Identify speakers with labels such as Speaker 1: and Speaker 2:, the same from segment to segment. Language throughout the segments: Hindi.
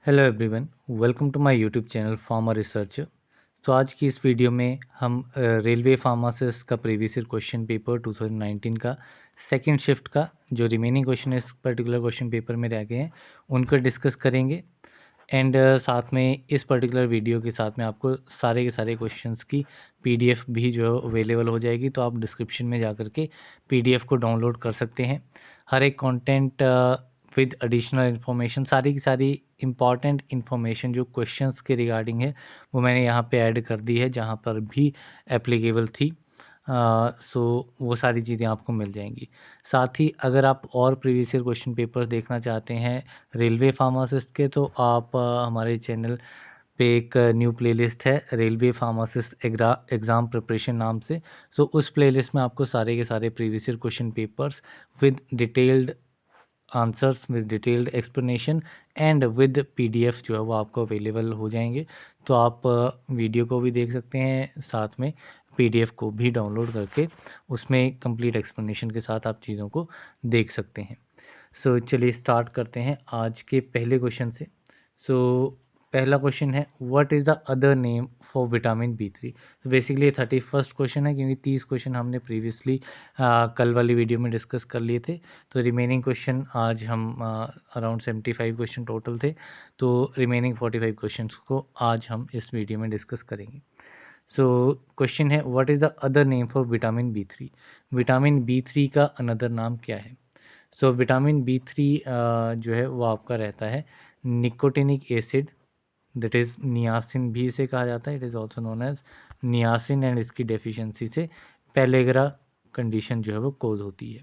Speaker 1: Hello everyone, welcome to my YouTube channel farmer researcher. तो आज की इस वीडियो में हम रेलवे फार्मासिस्ट का प्रीवियस ईयर क्वेश्चन पेपर 2019 का सेकंड शिफ्ट का जो रिमेनिंग क्वेश्चन इस पर्टिकुलर क्वेश्चन पेपर में रह गए हैं उनको डिस्कस करेंगे। एंड साथ में इस पर्टिकुलर वीडियो के साथ में आपको सारे के सारे क्वेश्चंस की पीडीएफ भी जो है अवेलेबल हो जाएगी, तो आप डिस्क्रिप्शन में जा कर के पीडीएफ को डाउनलोड कर सकते हैं। हर एक कंटेंट विद एडिशनल इन्फॉर्मेशन, सारी की सारी इम्पॉर्टेंट इन्फॉर्मेशन जो क्वेश्चंस के रिगार्डिंग है वो मैंने यहाँ पे ऐड कर दी है जहाँ पर भी एप्लीकेबल थी। सो वो सारी चीज़ें आपको मिल जाएंगी। साथ ही अगर आप और प्रीवियस ईयर क्वेश्चन पेपर देखना चाहते हैं रेलवे फार्मासिस्ट के, तो आप हमारे चैनल पे एक न्यू प्लेलिस्ट है रेलवे फार्मासिस्ट एग्ज़ाम प्रिपरेशन नाम से। सो उस प्लेलिस्ट में आपको सारे के सारे previous year question papers with detailed answers with detailed explanation and with PDF जो है वो आपको अवेलेबल हो जाएंगे। तो आप वीडियो को भी देख सकते हैं, साथ में पीडीएफ को भी डाउनलोड करके उसमें कंप्लीट एक्सप्लेनेशन के साथ आप चीज़ों को देख सकते हैं। सो चलिए स्टार्ट करते हैं आज के पहले क्वेश्चन से। सो पहला क्वेश्चन है, what is the other name for vitamin B 3। तो बेसिकली 31st क्वेश्चन है, क्योंकि 30 क्वेश्चन हमने प्रीवियसली कल वाली वीडियो में डिस्कस कर लिए थे। तो रिमेनिंग क्वेश्चन आज हम अराउंड 75 क्वेश्चन टोटल थे, तो रिमेनिंग 45 क्वेश्चन को आज हम इस वीडियो में डिस्कस करेंगे। सो क्वेश्चन है, what is the other name for vitamin B 3। Vitamin B 3 का अनदर नाम क्या है? सो विटामिन बी 3 जो है वो आपका रहता है nicotinic acid, that is niacin भी इसे कहा जाता है, it is also known as niacin, and इसकी डेफिशिएंसी से पेलेग्रा कंडीशन जो है वो कोज होती है।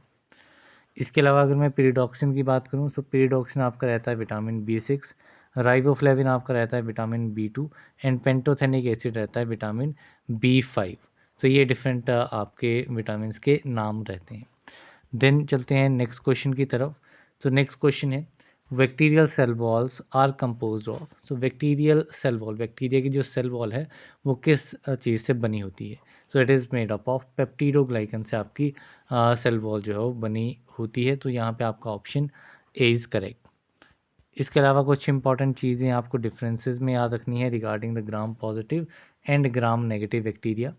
Speaker 1: इसके अलावा अगर मैं पीरिडॉक्सिन की बात करूँ, तो पीरिडॉक्सिन आपका रहता है विटामिन बी 6, राइबोफ्लेविन आपका रहता है vitamin B 2, and pantothenic acid रहता है विटामिन बी 5। तो ये डिफरेंट आपके विटामिन के नाम रहते हैं। देन चलते हैं नेक्स्ट क्वेश्चन की तरफ। तो नेक्स्ट क्वेश्चन है, bacterial cell walls are composed of. So bacterial cell wall, bacteria की जो सेल वॉल है वो किस चीज़ से बनी होती है? So it is made up of peptidoglycan से आपकी सेल वॉल जो है वो बनी होती है। तो यहाँ पे आपका ऑप्शन ए इज़ करेक्ट। इसके अलावा कुछ इंपॉर्टेंट चीज़ें आपको डिफरेंसेस में याद रखनी है regarding the gram positive and gram negative bacteria.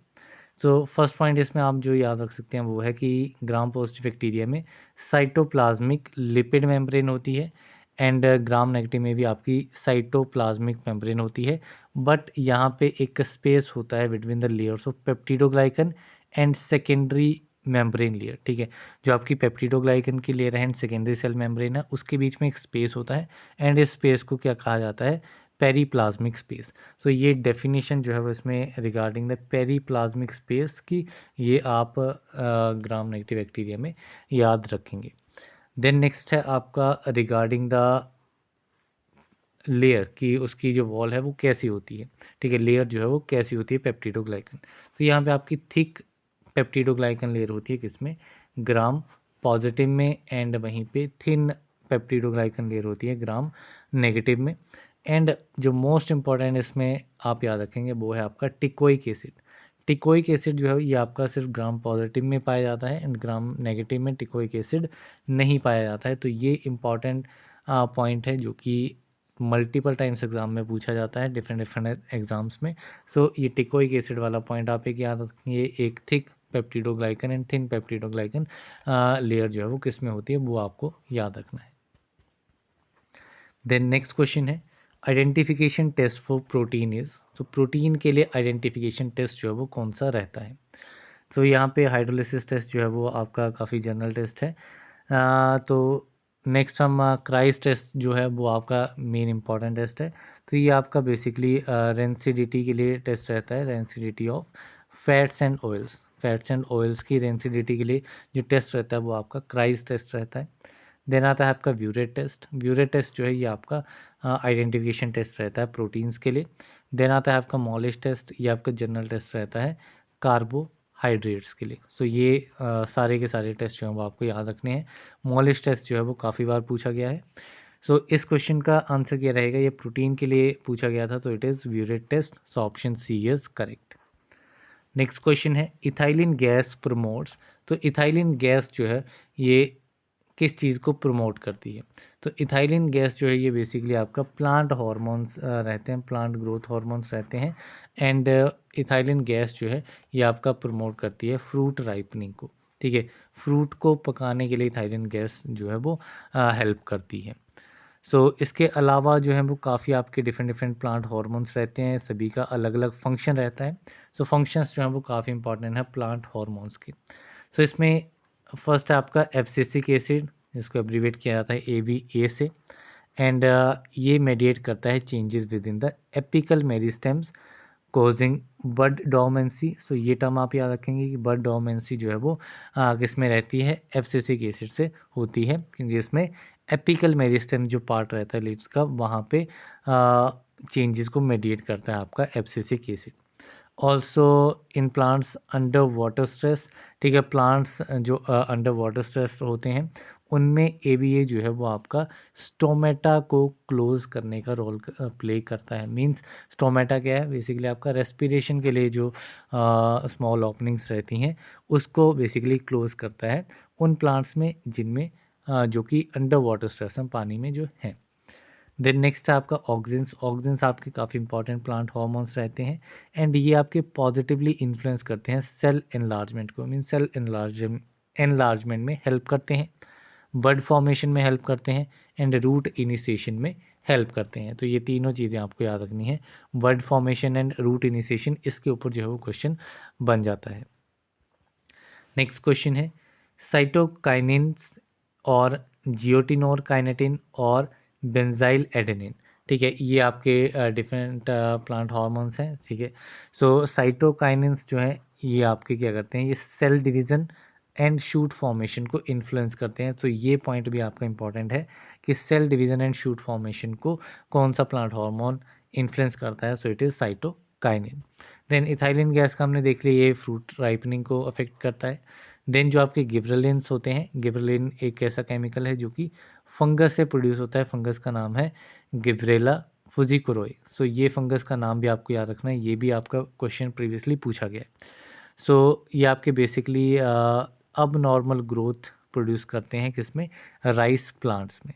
Speaker 1: So first point इसमें आप जो याद रख सकते हैं वो है कि ग्राम पॉजिटिव बैक्टीरिया में साइटोप्लाज्मिक लिपिड मेम्ब्रेन होती है, एंड ग्राम नेगेटिव में भी आपकी साइटोप्लाज्मिक मेम्ब्रेन होती है। बट यहाँ पे एक स्पेस होता है between the layers of peptidoglycan and secondary membrane layer, ठीक है। जो आपकी पेप्टिडोग्लाइकन की लेयर है एंड सेकेंडरी सेल मेम्ब्रेन है, उसके बीच में एक स्पेस होता है, एंड इस स्पेस को क्या कहा जाता है? Periplasmic space. सो ये डेफिनेशन जो है वो इसमें रिगार्डिंग द पेरीप्लाज्मिक स्पेस की, ये आप ग्राम नेगेटिव बैक्टीरिया में याद रखेंगे। देन नेक्स्ट है आपका रिगार्डिंग द लेयर की, उसकी जो वॉल है वो कैसी होती है, ठीक है। लेयर जो है वो कैसी होती है पेप्टिडोग्लाइकन, तो यहाँ पे आपकी थिक पेप्टिडोग्लाइकन लेयर होती है किसमें? ग्राम पॉजिटिव में, एंड वहीं पे थिन पेप्टिडोग्लाइकन लेयर होती है ग्राम नेगेटिव में। एंड जो मोस्ट इंपॉर्टेंट इसमें आप याद रखेंगे वो है आपका टिकोइक एसिड। टिकोइक एसिड जो है ये आपका सिर्फ ग्राम पॉजिटिव में पाया जाता है, एंड ग्राम नेगेटिव में टिकोइक एसिड नहीं पाया जाता है। तो ये इंपॉर्टेंट पॉइंट है जो कि मल्टीपल टाइम्स एग्जाम में पूछा जाता है डिफरेंट डिफरेंट एग्जाम्स में। सो ये टिकोइक एसिड वाला पॉइंट आप एक याद रखेंगे, एक thick peptidoglycan and thin peptidoglycan layer जो है वो किस में होती है वो आपको याद रखना है। देन नेक्स्ट क्वेश्चन है, identification test for protein is. तो प्रोटीन के लिए आइडेंटिफिकेशन टेस्ट जो है वो कौन सा रहता है? तो यहाँ पे हाइड्रोलिसिस टेस्ट जो है वो आपका काफ़ी जनरल टेस्ट है। तो नेक्स्ट हम क्राइस टेस्ट जो है वो आपका मेन इंपॉर्टेंट टेस्ट है। तो ये आपका बेसिकली रेंसिडिटी के लिए टेस्ट रहता है, rancidity of fats and oils. Fats and oils की रेंसिडिटी के लिए जो टेस्ट रहता है वो आपका क्राइस टेस्ट रहता है। देन आता है आपका व्यूरेट टेस्ट। व्यूरेट टेस्ट जो है ये आपका आइडेंटिफिकेशन टेस्ट रहता है प्रोटीन्स के लिए। देन आता है आपका मॉलिश टेस्ट, ये आपका जनरल टेस्ट रहता है कार्बोहाइड्रेट्स के लिए। सो ये सारे के सारे टेस्ट जो हैं वो आपको याद रखने हैं। मॉलिश टेस्ट जो है वो काफ़ी बार पूछा गया है। सो इस क्वेश्चन का आंसर क्या रहेगा? ये प्रोटीन के लिए पूछा गया था, तो it is biuret test. So option C is correct. Next question है, इथाइलिन गैस प्रमोट्स। तो इथाइलिन गैस जो है ये किस चीज़ को प्रमोट करती है? तो इथाइलिन गैस जो है ये बेसिकली आपका प्लांट हार्मोन्स रहते हैं, प्लांट ग्रोथ हार्मोन्स रहते हैं। एंड इथाइलिन गैस जो है ये आपका प्रमोट करती है फ्रूट राइपनिंग को, ठीक है। फ्रूट को पकाने के लिए इथाइलिन गैस जो है वो हेल्प करती है। सो इसके अलावा जो है वो काफ़ी आपके डिफरेंट डिफरेंट प्लांट हार्मोन्स रहते हैं, सभी का अलग अलग फंक्शन रहता है। सो फंक्शंस जो हैं वो काफ़ी इंपॉर्टेंट है प्लांट हार्मोन्स के। सो इसमें फर्स्ट है आपका एब्सिसिक एसिड, जिसको एब्रीवेट किया जाता है AVA से। एंड ये मेडिएट करता है changes within the apical meristems causing bud dormancy. So ये टर्म आप याद रखेंगे कि बड डोमेंसी जो है वो किस में रहती है, एब्सिसिक एसिड से होती है, क्योंकि इसमें एपिकल मेरिस्टेम जो पार्ट रहता है लीव्स का, वहाँ पे चेंजेस को मेडिएट करता है आपका abscisic acid. Also in plants under water stress, ठीक है, प्लांट्स जो अंडर वाटर स्ट्रेस होते हैं उनमें AVA जो है वो आपका स्टोमेटा को क्लोज करने का रोल प्ले करता है। मींस स्टोमेटा क्या है, बेसिकली आपका रेस्पिरेशन के लिए जो स्मॉल ओपनिंग्स रहती हैं उसको बेसिकली क्लोज करता है उन प्लांट्स में जिनमें जो कि अंडर वाटर स्ट्रेस हैं, पानी में जो हैं। देन नेक्स्ट है आपका ऑक्सिन्स। ऑक्सिन्स आपके काफ़ी इंपॉर्टेंट प्लांट हार्मोन्स रहते हैं एंड ये आपके पॉजिटिवली इन्फ्लुएंस करते हैं सेल एनलार्जमेंट को, मीन सेल एनलार्जमेंट में हेल्प करते हैं, बड फॉर्मेशन में हेल्प करते हैं एंड रूट इनिशिएशन में हेल्प करते हैं। तो ये तीनों चीज़ें आपको याद रखनी है, बड फॉर्मेशन एंड रूट इनिशिएशन, इसके ऊपर जो है वो क्वेश्चन बन जाता है। नेक्स्ट क्वेश्चन है साइटोकाइनिन्स और जियोटिनोर काइनेटिन और बेंजाइल एडेनिन, ठीक है, ये आपके डिफरेंट प्लांट हार्मोन्स हैं, ठीक है। सो साइटोकाइनिन्स जो हैं ये आपके क्या करते हैं, ये cell division and shoot formation को इन्फ्लुएंस करते हैं। तो ये पॉइंट भी आपका इंपॉर्टेंट है कि cell division and shoot formation को कौन सा प्लांट हार्मोन इन्फ्लुएंस करता है, so it is cytokinin. Then ethylene gas का हमने देख लिया, ये फ्रूट राइपनिंग को अफेक्ट करता है। देन जो आपके गिबरेलिन्स होते हैं, गिबरेलिन एक ऐसा केमिकल है जो कि फंगस से प्रोड्यूस होता है, फंगस का नाम है गिब्रेला फुजिकुरोई। सो ये फंगस का नाम भी आपको याद रखना है, ये भी आपका क्वेश्चन प्रीवियसली पूछा गया है। सो ये आपके बेसिकली अब नॉर्मल ग्रोथ प्रोड्यूस करते हैं किसमें, राइस प्लांट्स में।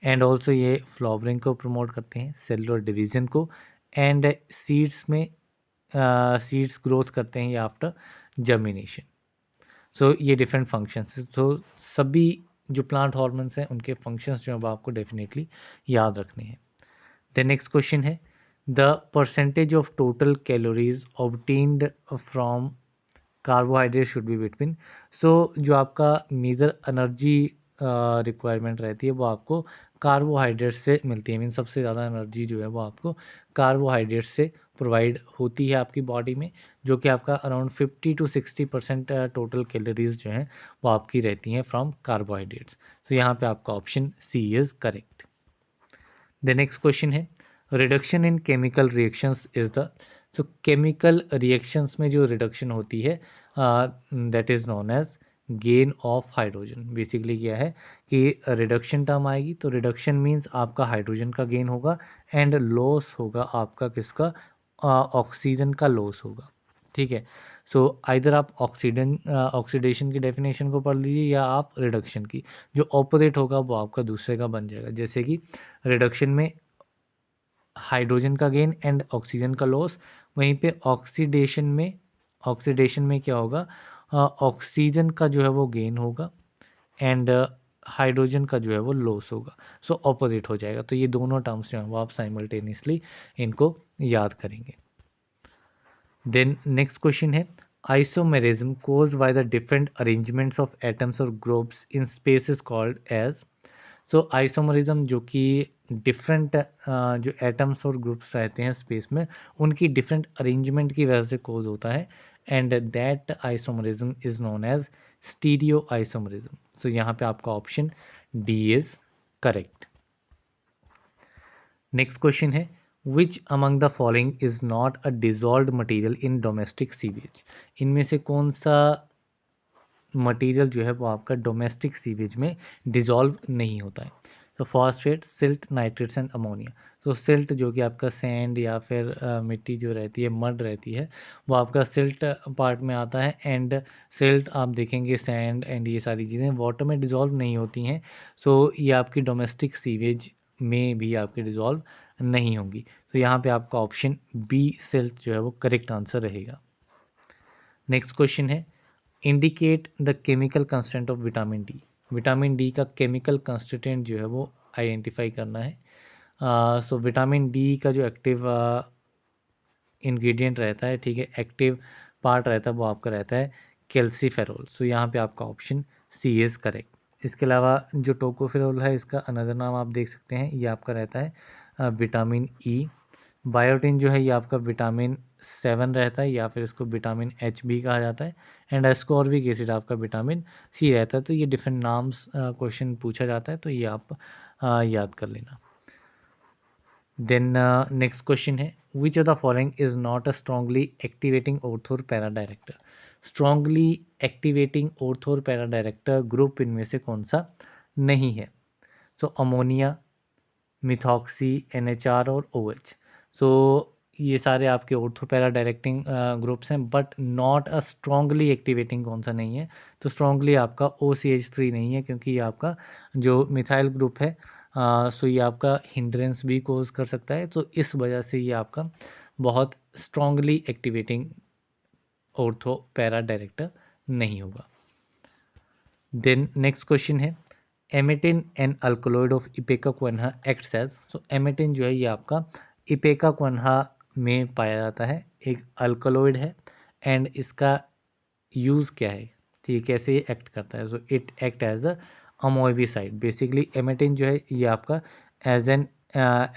Speaker 1: एंड ऑल्सो ये फ्लावरिंग को प्रमोट करते हैं, सेलुलर डिवीज़न को, एंड सीड्स में सीड्स ग्रोथ करते हैं ये आफ्टर जर्मिनेशन। सो ये डिफरेंट फंक्शंस, सो सभी जो प्लांट हार्मोन्स हैं उनके फंक्शंस जो है वो आपको डेफिनेटली याद रखने हैं। द नेक्स्ट क्वेश्चन है the percentage of total calories obtained from carbohydrate should be between. So जो आपका मेजर एनर्जी रिक्वायरमेंट रहती है वो आपको कार्बोहाइड्रेट से मिलती है, मीन सबसे ज़्यादा एनर्जी जो है वो आपको कार्बोहाइड्रेट से प्रोवाइड होती है आपकी बॉडी में, जो कि आपका अराउंड 50 to 60% टोटल कैलोरीज जो हैं वो आपकी रहती हैं फ्रॉम कार्बोहाइड्रेट्स। तो यहाँ पे आपका option C is correct. The next question है reduction in chemical reactions is the. So chemical reactions में जो रिडक्शन होती है that is known as gain of hydrogen. Basically क्या है कि रिडक्शन टर्म आएगी तो रिडक्शन मीन्स आपका हाइड्रोजन का गेन होगा एंड लॉस होगा आपका किसका, ऑक्सीजन का लॉस होगा, ठीक है। सो आइदर आप ऑक्सीडेशन की डेफिनेशन को पढ़ लीजिए या आप रिडक्शन की, जो ऑपोजिट होगा वो आपका दूसरे का बन जाएगा। जैसे कि रिडक्शन में हाइड्रोजन का गेन एंड ऑक्सीजन का लॉस, वहीं पे ऑक्सीडेशन में क्या होगा, ऑक्सीजन का जो है वो गेन होगा एंड हाइड्रोजन का जो है वो लॉस होगा। सो ऑपोजिट हो जाएगा। तो ये दोनों टर्म्स जो हैं वो आप साइमल्टेनियसली इनको याद करेंगे। देन नेक्स्ट क्वेश्चन है isomerism caused by the different arrangements of atoms और groups in space is called as. So isomerism जो कि डिफरेंट जो एटम्स और ग्रुप्स रहते हैं स्पेस में उनकी डिफरेंट अरेंजमेंट की वजह से कोज होता है and that isomerism is known as stereoisomerism. So यहाँ पे आपका option D is correct. Next question है which among the following is not a dissolved material in domestic sewage. इनमें से कौन सा मटेरियल जो है वो आपका डोमेस्टिक सीवेज में डिजॉल्व नहीं होता है। तो phosphate, silt, nitrates and ammonia. तो सिल्ट जो कि आपका सैंड या फिर मिट्टी जो रहती है, मड रहती है, वो आपका सिल्ट पार्ट में आता है। एंड सिल्ट आप देखेंगे, सैंड एंड ये सारी चीज़ें वाटर में डिज़ोल्व नहीं होती हैं, सो ये आपकी डोमेस्टिक सीवेज में भी आपके डिज़ोल्व नहीं होंगी। तो यहाँ पे आपका ऑप्शन बी सिल्ट जो है वो करेक्ट आंसर रहेगा। नेक्स्ट क्वेश्चन है, indicate the chemical constant of vitamin D. Vitamin D का केमिकल कंस्टिट्यूएंट जो है वो आइडेंटिफाई करना है। सो विटामिन डी का जो एक्टिव इंग्रेडिएंट रहता है, ठीक है, एक्टिव पार्ट रहता है, वो आपका रहता है कैल्सीफेरोल। सो यहाँ पे आपका ऑप्शन सी इज़ करेक्ट। इसके अलावा जो टोकोफेरोल है, इसका अनदर नाम आप देख सकते हैं, ये आपका रहता है विटामिन ई। बायोटिन जो है ये आपका विटामिन 7 रहता है, या फिर इसको विटामिन एच भी कहा जाता है। एंड एस्कॉर्बिक एसिड आपका विटामिन सी रहता है। तो ये डिफरेंट नाम्स क्वेश्चन पूछा जाता है, तो ये आप याद कर लेना। देन नेक्स्ट क्वेश्चन है, which of the following is not a strongly activating ortho और para director. Strongly activating ortho और पैरा डायरेक्टर ग्रुप इनमें से कौन सा नहीं है? तो अमोनिया, मिथॉक्सी, NHR और OH। सो ये सारे आपके ऑर्थो पैरा डायरेक्टिंग ग्रुप्स हैं, but not a strongly activating कौन सा नहीं है? तो स्ट्रांगली आपका OCH3 नहीं है, क्योंकि ये आपका जो मिथाइल ग्रुप है, सो ये आपका हिंड्रेंस भी कोज कर सकता है, तो इस वजह से ये आपका बहुत strongly activating ortho para director नहीं होगा। देन नेक्स्ट क्वेश्चन है, emetine an alkaloid of ipecacuanha acts as. So emetine जो है ये आपका इपेका क्वेन्हा में पाया जाता है, एक अल्कलॉइड है। एंड इसका यूज़ क्या है, ठीक है, कैसे ये एक्ट करता है? So it act as a amoebicide. Basically emetine जो है ये आपका एज एन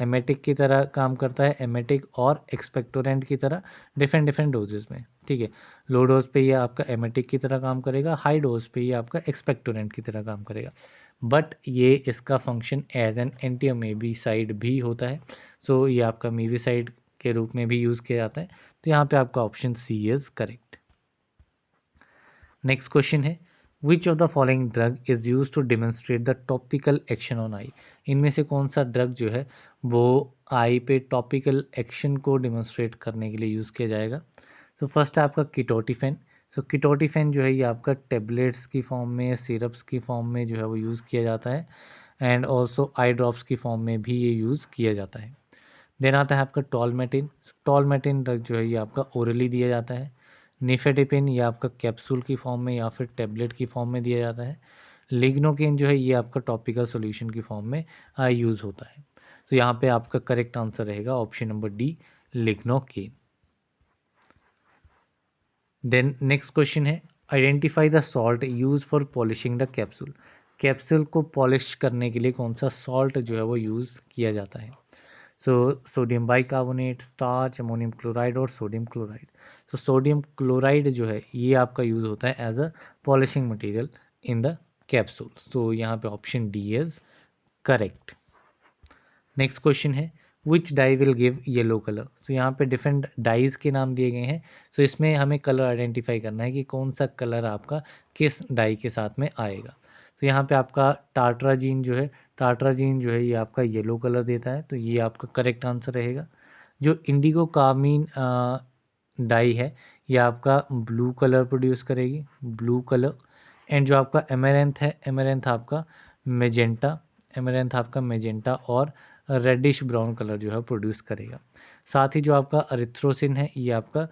Speaker 1: एमेटिक की तरह काम करता है, एमेटिक और एक्सपेक्टोरेंट की तरह, डिफरेंट डिफरेंट डोजेस में, ठीक है। लो डोज पे ये आपका एमेटिक की तरह काम करेगा, हाई डोज पे ये आपका एक्सपेक्टोरेंट की तरह काम करेगा। बट ये इसका फंक्शन एज एन एंटी अमेबिसाइड भी होता है। सो ये आपका मीविसाइड के रूप में भी यूज़ किया जाता है। तो यहाँ पे आपका option C is correct. Next question है, which of the following drug is use to demonstrate the topical action on eye. इनमें से कौन सा ड्रग जो है वो आई पे टॉपिकल एक्शन को डेमोन्स्ट्रेट करने के लिए यूज़ किया जाएगा? तो फर्स्ट है आपका कीटोटिफेन। सो कीटोटिफेन जो है ये आपका टेबलेट्स की फॉर्म में, सिरप्स की फॉर्म में जो है वो यूज़ किया जाता है। एंड ऑल्सो आई ड्रॉप्स की फॉर्म में भी ये यूज़ किया जाता है। देन आता है आपका टॉलमेटिन। टॉलमेटिन ड्रग जो है ये आपका ओरली दिया जाता है। निफेडिपिन ये आपका कैप्सूल की फॉर्म में या फिर टेबलेट की फॉर्म में दिया जाता है। लिग्नोकेन जो है ये आपका टॉपिकल सॉल्यूशन की फॉर्म में यूज़ होता है। तो यहाँ पे आपका करेक्ट आंसर रहेगा option number D, lignocaine. Then next question है, identify the salt use for polishing the capsule. Capsule को पॉलिश करने के लिए कौन सा सॉल्ट जो है वो यूज़ किया जाता है? So sodium bicarbonate, starch, ammonium chloride और सोडियम क्लोराइड। तो सोडियम क्लोराइड जो है ये आपका यूज़ होता है as a polishing material in the capsule. तो यहाँ पे option D is correct. Next question है, which dye will give yellow colour. तो यहाँ पे डिफरेंट डाइज के नाम दिए गए हैं। सो इसमें हमें कलर आइडेंटिफाई करना है कि कौन सा कलर आपका किस डाई के साथ में आएगा। तो यहाँ पे आपका टाट्राजीन जो है, टाट्राजीन जो है ये आपका येलो कलर देता है, तो ये आपका करेक्ट आंसर रहेगा। जो इंडिगो कार्मीन डाई है ये आपका ब्लू कलर प्रोड्यूस करेगी, ब्लू कलर। एंड जो आपका एमेरेंथ है, एमेरेंथ आपका मेजेंटा, एमेरेंथ आपका मेजेंटा और रेडिश ब्राउन कलर जो है प्रोड्यूस करेगा। साथ ही जो आपका अरिथ्रोसिन है ये आपका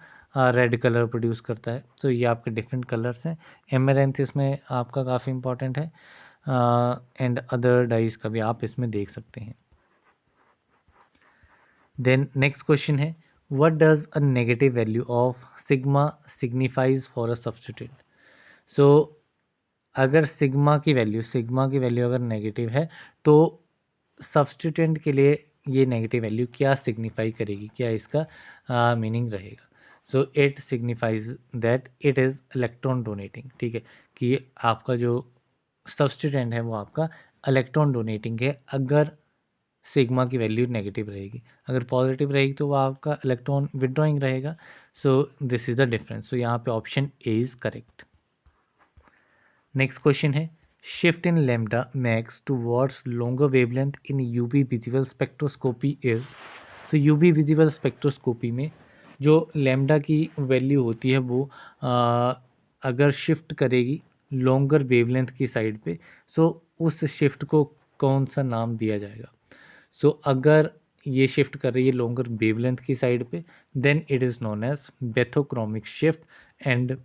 Speaker 1: रेड कलर प्रोड्यूस करता है। तो ये आपके डिफरेंट कलर्स हैं। एमेरेंथ इसमें आपका काफ़ी इंपॉर्टेंट है, एंड अदर डाइज का भी आप इसमें देख सकते हैं। देन नेक्स्ट क्वेश्चन है, what does a negative value of sigma signifies for a substituent. So अगर सिग्मा की वैल्यू अगर नेगेटिव है, तो सब्स्टिट्यूएंट के लिए ये नेगेटिव वैल्यू क्या सिग्निफाई करेगी, क्या इसका मीनिंग रहेगा? So it signifies that it is electron donating, ठीक है, कि आपका जो सब्स्टिट्यूएंट है वो आपका इलेक्ट्रॉन डोनेटिंग है अगर सिग्मा की वैल्यू नेगेटिव रहेगी। अगर पॉजिटिव रहेगी तो वो आपका इलेक्ट्रॉन विड्रॉइंग रहेगा। So this is the difference. So यहाँ पे option A is correct. Next question है, shift in lambda max towards longer wavelength in UV visible spectroscopy is। तो UV visible spectroscopy में जो लैम्डा की वैल्यू होती है वो अगर शिफ्ट करेगी लॉन्गर वेवलेंथ की साइड पे, सो उस शिफ्ट को कौन सा नाम दिया जाएगा। सो अगर ये शिफ्ट कर रही है लॉन्गर वेवलेंथ की साइड पे, then it is known as bathochromic shift. And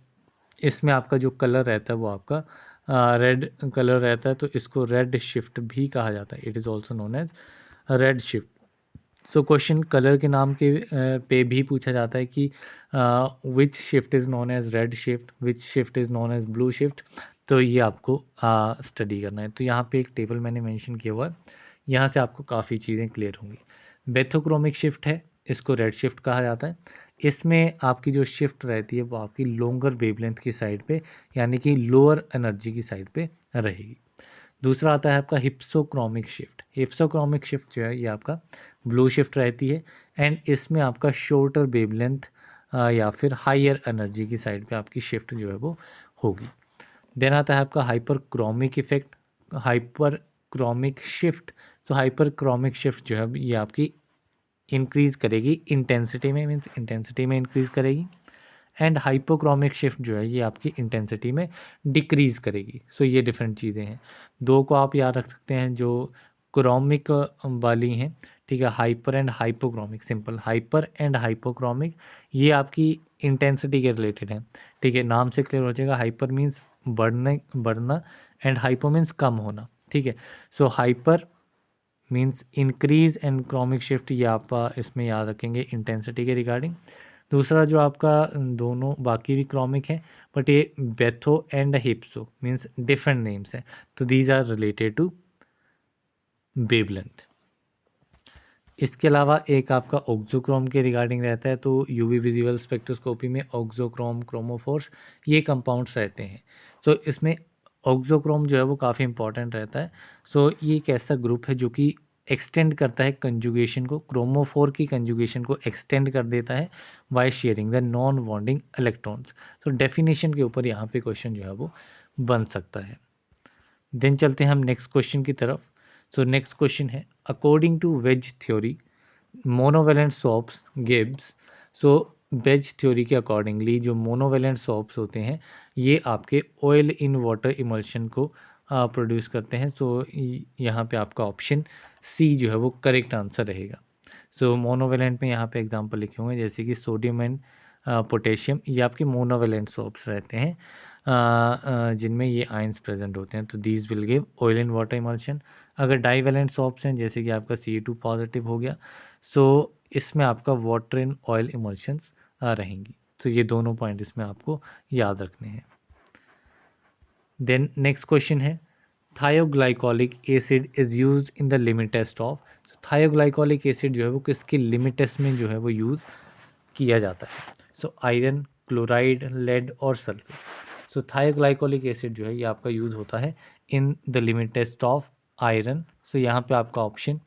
Speaker 1: इसमें आपका जो कलर रहता है वो आपका रेड कलर रहता है, तो इसको रेड शिफ्ट भी कहा जाता है। It is also known as red shift. So question colour के नाम के पे भी पूछा जाता है कि which shift is known as red shift, which shift is known as blue shift. तो ये आपको स्टडी करना है। तो यहाँ पे एक टेबल मैंने मेंशन किया हुआ है, यहाँ से आपको काफ़ी चीज़ें क्लियर होंगी। बेथोक्रोमिक शिफ्ट है, इसको रेड शिफ्ट कहा जाता है। इसमें आपकी जो शिफ्ट रहती है वो आपकी लॉन्गर वेवलेंथ की साइड पे, यानी कि लोअर एनर्जी की साइड पे रहेगी। दूसरा आता है आपका हिप्सोक्रोमिक शिफ्ट। हिप्सोक्रोमिक शिफ्ट जो है ये आपका ब्लू शिफ्ट रहती है, एंड इसमें आपका शॉर्टर वेवलेंथ या फिर हायर एनर्जी की साइड पे आपकी शिफ्ट जो है वो होगी। देन आता है आपका hyper chromic effect, hyper chromic shift. तो हाइपर क्रोमिक शिफ्ट जो है ये आपकी इंक्रीज करेगी इंटेंसिटी में, मीन्स इंटेंसिटी में इंक्रीज करेगी। एंड हाइपोक्रोमिक शिफ्ट जो है ये आपकी इंटेंसिटी में डिक्रीज करेगी। सो ये डिफरेंट चीज़ें हैं, दो को आप याद रख सकते हैं जो क्रोमिक वाली हैं, ठीक है। Hyper and hypochromic, simple hyper and hypochromic, ये आपकी इंटेंसिटी के रिलेटेड है, ठीक है। नाम से क्लियर हो जाएगा, हाइपर मीन्स बढ़ना एंड हाइपो मीन्स कम होना, ठीक है। सो hyper means increase and chromic shift, ये आप इसमें याद रखेंगे इंटेंसिटी के रिगार्डिंग। दूसरा जो आपका दोनों बाकी भी क्रोमिक है, बट ये batho and hypso means different names हैं, तो these are related to wavelength. इसके अलावा एक आपका ऑक्सोक्रोम के रिगार्डिंग रहता है, तो यूवी विजिबल स्पेक्ट्रोस्कोपी में ऑक्सोक्रोम, क्रोमोफोर्स, ये कंपाउंड्स रहते हैं। सो इसमें ऑक्सोक्रोम जो है वो काफ़ी इंपॉर्टेंट रहता है। सो ये एक ऐसा ग्रुप है जो कि एक्सटेंड करता है कंजुगेशन को, क्रोमोफोर की कंजुगेशन को एक्सटेंड कर देता है by sharing the non bonding electrons. तो डेफिनेशन के ऊपर यहाँ पे क्वेश्चन जो है वो बन सकता है। देन चलते हैं हम नेक्स्ट क्वेश्चन की तरफ। सो नेक्स्ट क्वेश्चन है, according to wedge theory monovalent soaps gives. So wedge theory के अकॉर्डिंगली जो मोनोवेलेंट सॉप्स होते हैं ये आपके ऑयल इन वाटर इमल्शन को प्रोड्यूस करते हैं। सो यहाँ पे आपका ऑप्शन सी जो है वो करेक्ट आंसर रहेगा। सो मोनोवेलेंट में यहाँ पे एग्जांपल लिखे हुए हैं जैसे कि सोडियम एंड पोटेशियम, ये आपके मोनोवेलेंट सॉप्स रहते हैं जिनमें ये आयंस प्रेजेंट होते हैं, तो these will give oil in water emulsion. अगर डाईवेलेंट सॉप्स हैं जैसे कि आपका Ca2 पॉजिटिव हो गया, सो इसमें आपका वाटर इन ऑयल इमल्शंस रहेंगी। तो ये दोनों पॉइंट इसमें आपको याद रखने हैं। देन नेक्स्ट क्वेश्चन है, thioglycolic acid is used in the limit test of. Thioglycolic acid जो है वो किसके लिमिट टेस्ट में जो है वो यूज़ किया जाता है। सो आयरन, क्लोराइड, लेड और सल्फर। सो थायोग्लाइकोलिक एसिड जो है ये आपका यूज़ होता है in the limit test of iron. So यहाँ पे आपका ऑप्शन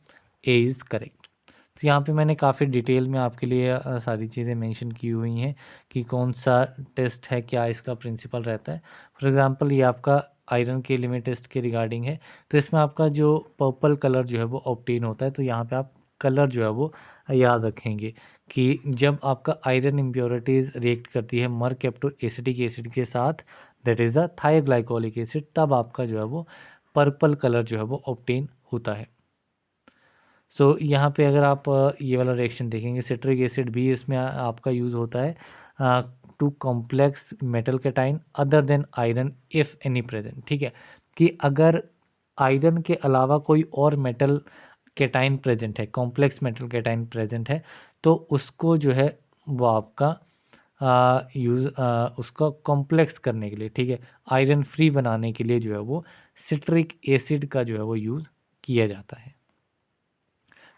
Speaker 1: ए इज़ करेक्ट। तो यहाँ पे मैंने काफ़ी डिटेल में आपके लिए सारी चीज़ें मेंशन की हुई हैं कि कौन सा टेस्ट है, क्या इसका प्रिंसिपल रहता है। फॉर एग्जांपल ये आपका आयरन के लिमिट टेस्ट के रिगार्डिंग है, तो इसमें आपका जो पर्पल कलर जो है वो ऑब्टेन होता है। तो यहाँ पे आप कलर जो है वो याद रखेंगे कि जब आपका आयरन इम्प्योरिटीज़ रिएक्ट करती है मरकैप्टो एसिटिक एसिड के साथ, दैट इज़ द थायोग्लाइकोलिक एसिड, तब आपका जो है वो पर्पल कलर जो है वो ऑब्टेन होता है। सो यहाँ पे अगर आप ये वाला रिएक्शन देखेंगे, सिट्रिक एसिड भी इसमें आपका यूज़ होता है to complex metal cation other than iron if any present, ठीक है। कि अगर आयरन के अलावा कोई और मेटल कैटाइन प्रेजेंट है, कॉम्प्लेक्स मेटल कैटाइन प्रेजेंट है, तो उसको जो है वो आपका यूज़ उसका कॉम्प्लेक्स करने के लिए, ठीक है, आयरन फ्री बनाने के लिए जो है वो सिट्रिक एसिड का जो है वो यूज़ किया जाता है।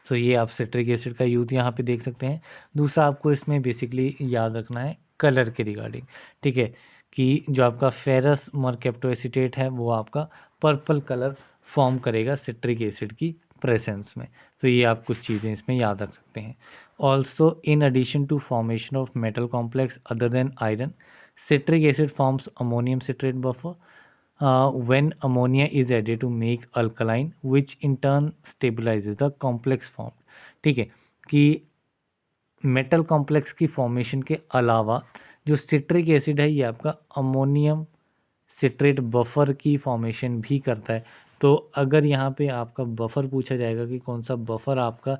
Speaker 1: सो ये आप सिट्रिक एसिड का यूज़ यहाँ पे देख सकते हैं। दूसरा आपको इसमें बेसिकली याद रखना है कलर के रिगार्डिंग, ठीक है, कि जो आपका फेरस मरकैप्टोएसीटेट है वो आपका पर्पल कलर फॉर्म करेगा सिट्रिक एसिड की प्रेजेंस में। तो ये आप कुछ चीज़ें इसमें याद रख सकते हैं। Also in addition to formation of metal complex other than iron, citric acid forms ammonium citrate buffer when ammonia is added to make alkaline which in turn stabilizes the complex form। ठीक है, कि मेटल कॉम्प्लेक्स की फॉर्मेशन के अलावा जो सिट्रिक एसिड है ये आपका अमोनियम सिट्रेट बफर की फॉर्मेशन भी करता है। तो अगर यहाँ पे आपका बफर पूछा जाएगा कि कौन सा बफर आपका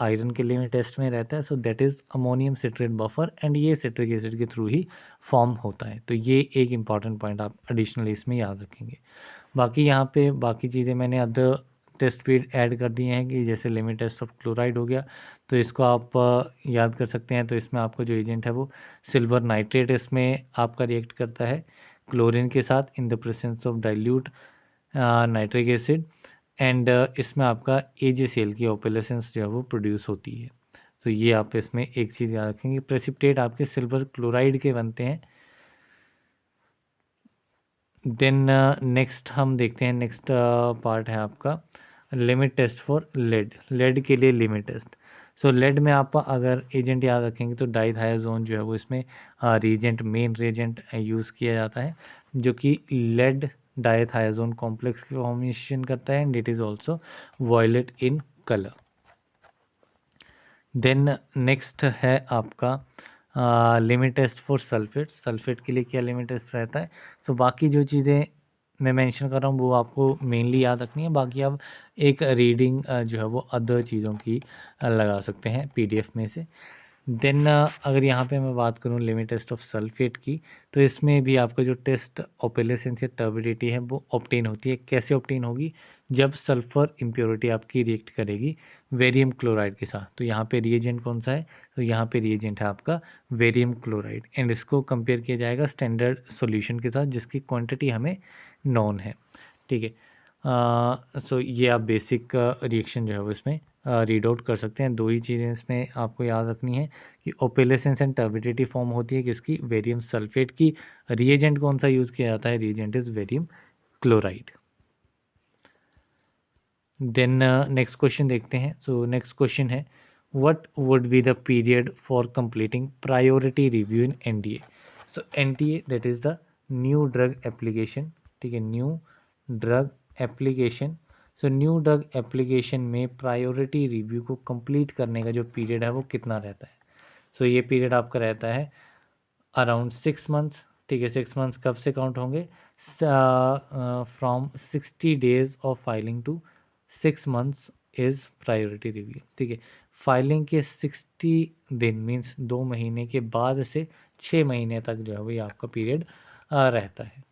Speaker 1: आयरन के लिए टेस्ट में रहता है, so that is ammonium citrate buffer and ये सिट्रिक एसिड के थ्रू ही फॉर्म होता है। तो ये एक इम्पॉर्टेंट पॉइंट आप एडिशनली इसमें याद रखेंगे। बाकी यहाँ पे बाकी चीज़ें मैंने अदर टेस्ट भी ऐड कर दिए हैं कि जैसे लिमिट टेस्ट ऑफ क्लोराइड हो गया, तो इसको आप याद कर सकते हैं। तो इसमें आपका जो एजेंट है वो सिल्वर नाइट्रेट इसमें आपका रिएक्ट करता है क्लोरीन के साथ in the presence of dilute nitric acid and इसमें आपका AgCl की ओपेलेसेंस जो है वो प्रोड्यूस होती है। तो ये आप इसमें एक चीज़ याद रखेंगे, प्रेसिपिटेट आपके सिल्वर क्लोराइड के बनते हैं। देन नेक्स्ट हम देखते हैं, नेक्स्ट पार्ट है आपका limit test for lead. Lead के लिए लिमिट टेस्ट। सो लेड में आप अगर एजेंट याद रखेंगे तो डाइथायोजोन जो है वो इसमें रीजेंट मेन रीजेंट यूज़ किया जाता है जो कि लेड डाइथायोजोन कॉम्प्लेक्स की फॉर्मेशन करता है and it is also violet in colour. Then next है आपका limit test for sulphate. Sulphate के लिए क्या लिमिट टेस्ट रहता है, सो बाकी जो चीज़ें मैं मेंशन कर रहा हूँ वो आपको मेनली याद रखनी है। बाकी आप एक रीडिंग जो है वो अदर चीज़ों की लगा सकते हैं PDF में से। देन अगर यहाँ पे मैं बात करूँ लिमिट टेस्ट ऑफ सल्फेट की, तो इसमें भी आपका जो टेस्ट ओपेलेसेंस या टर्बिडिटी है वो ऑब्टेन होती है। कैसे ऑब्टेन होगी, जब सल्फर इम्प्योरिटी आपकी रिएक्ट करेगी वेरियम क्लोराइड के साथ। तो यहाँ पे रिएजेंट कौन सा है, तो यहाँ पे रिएजेंट है आपका वेरियम क्लोराइड एंड इसको कंपेयर किया जाएगा स्टैंडर्ड सॉल्यूशन के साथ जिसकी क्वांटिटी हमें नॉन है। ठीक है, सो ये आप बेसिक रिएक्शन जो है वो इसमें रीड आउट कर सकते हैं। दो ही चीज़ें इसमें आपको याद रखनी है कि ओपेलेसेंस एंड टर्बिडिटी फॉर्म होती है किसकी, वेरियम सल्फेट की। रिएजेंट कौन सा यूज़ किया जाता है, reagent is barium chloride. Then next question देखते हैं। सो नेक्स्ट क्वेश्चन है what would be the period for completing priority review in NDA। सो NDA that is the new drug application. ठीक है, new drug application. So new drug application में प्रायोरिटी रिव्यू को कंप्लीट करने का जो पीरियड है वो कितना रहता है। सो ये पीरियड आपका रहता है अराउंड 6 मंथ्स। ठीक है, 6 मंथ्स कब से काउंट होंगे, from 60 days of filing to 6 months is priority review. ठीक है, फाइलिंग के 60 दिन मीन्स 2 महीने के बाद से 6 महीने तक जो है वो ये आपका पीरियड रहता है।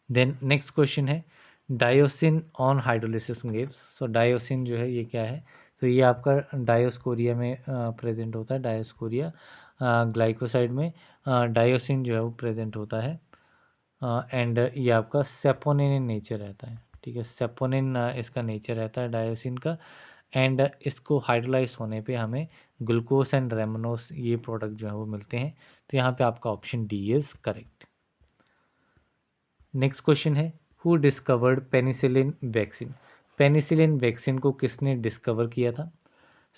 Speaker 1: देन नेक्स्ट क्वेश्चन है डायोसिन ऑन हाइड्रोलिसिस गिव्स। सो डायोसिन जो है ये क्या है, तो ये आपका डायोस्कोरिया में प्रेजेंट होता है। डायोस्कोरिया ग्लाइकोसाइड में डायोसिन जो है वो प्रेजेंट होता है एंड ये आपका सेपोनिन इन नेचर रहता है। ठीक है, सेपोनिन इसका नेचर रहता है डायोसिन का एंड इसको हाइड्रोलाइज होने पे हमें ग्लूकोस एंड रेमनोस ये प्रोडक्ट जो है वो मिलते हैं। तो यहाँ पे आपका option D is correct. Next question है who discovered penicillin vaccine. Penicillin vaccine को किसने डिस्कवर किया था,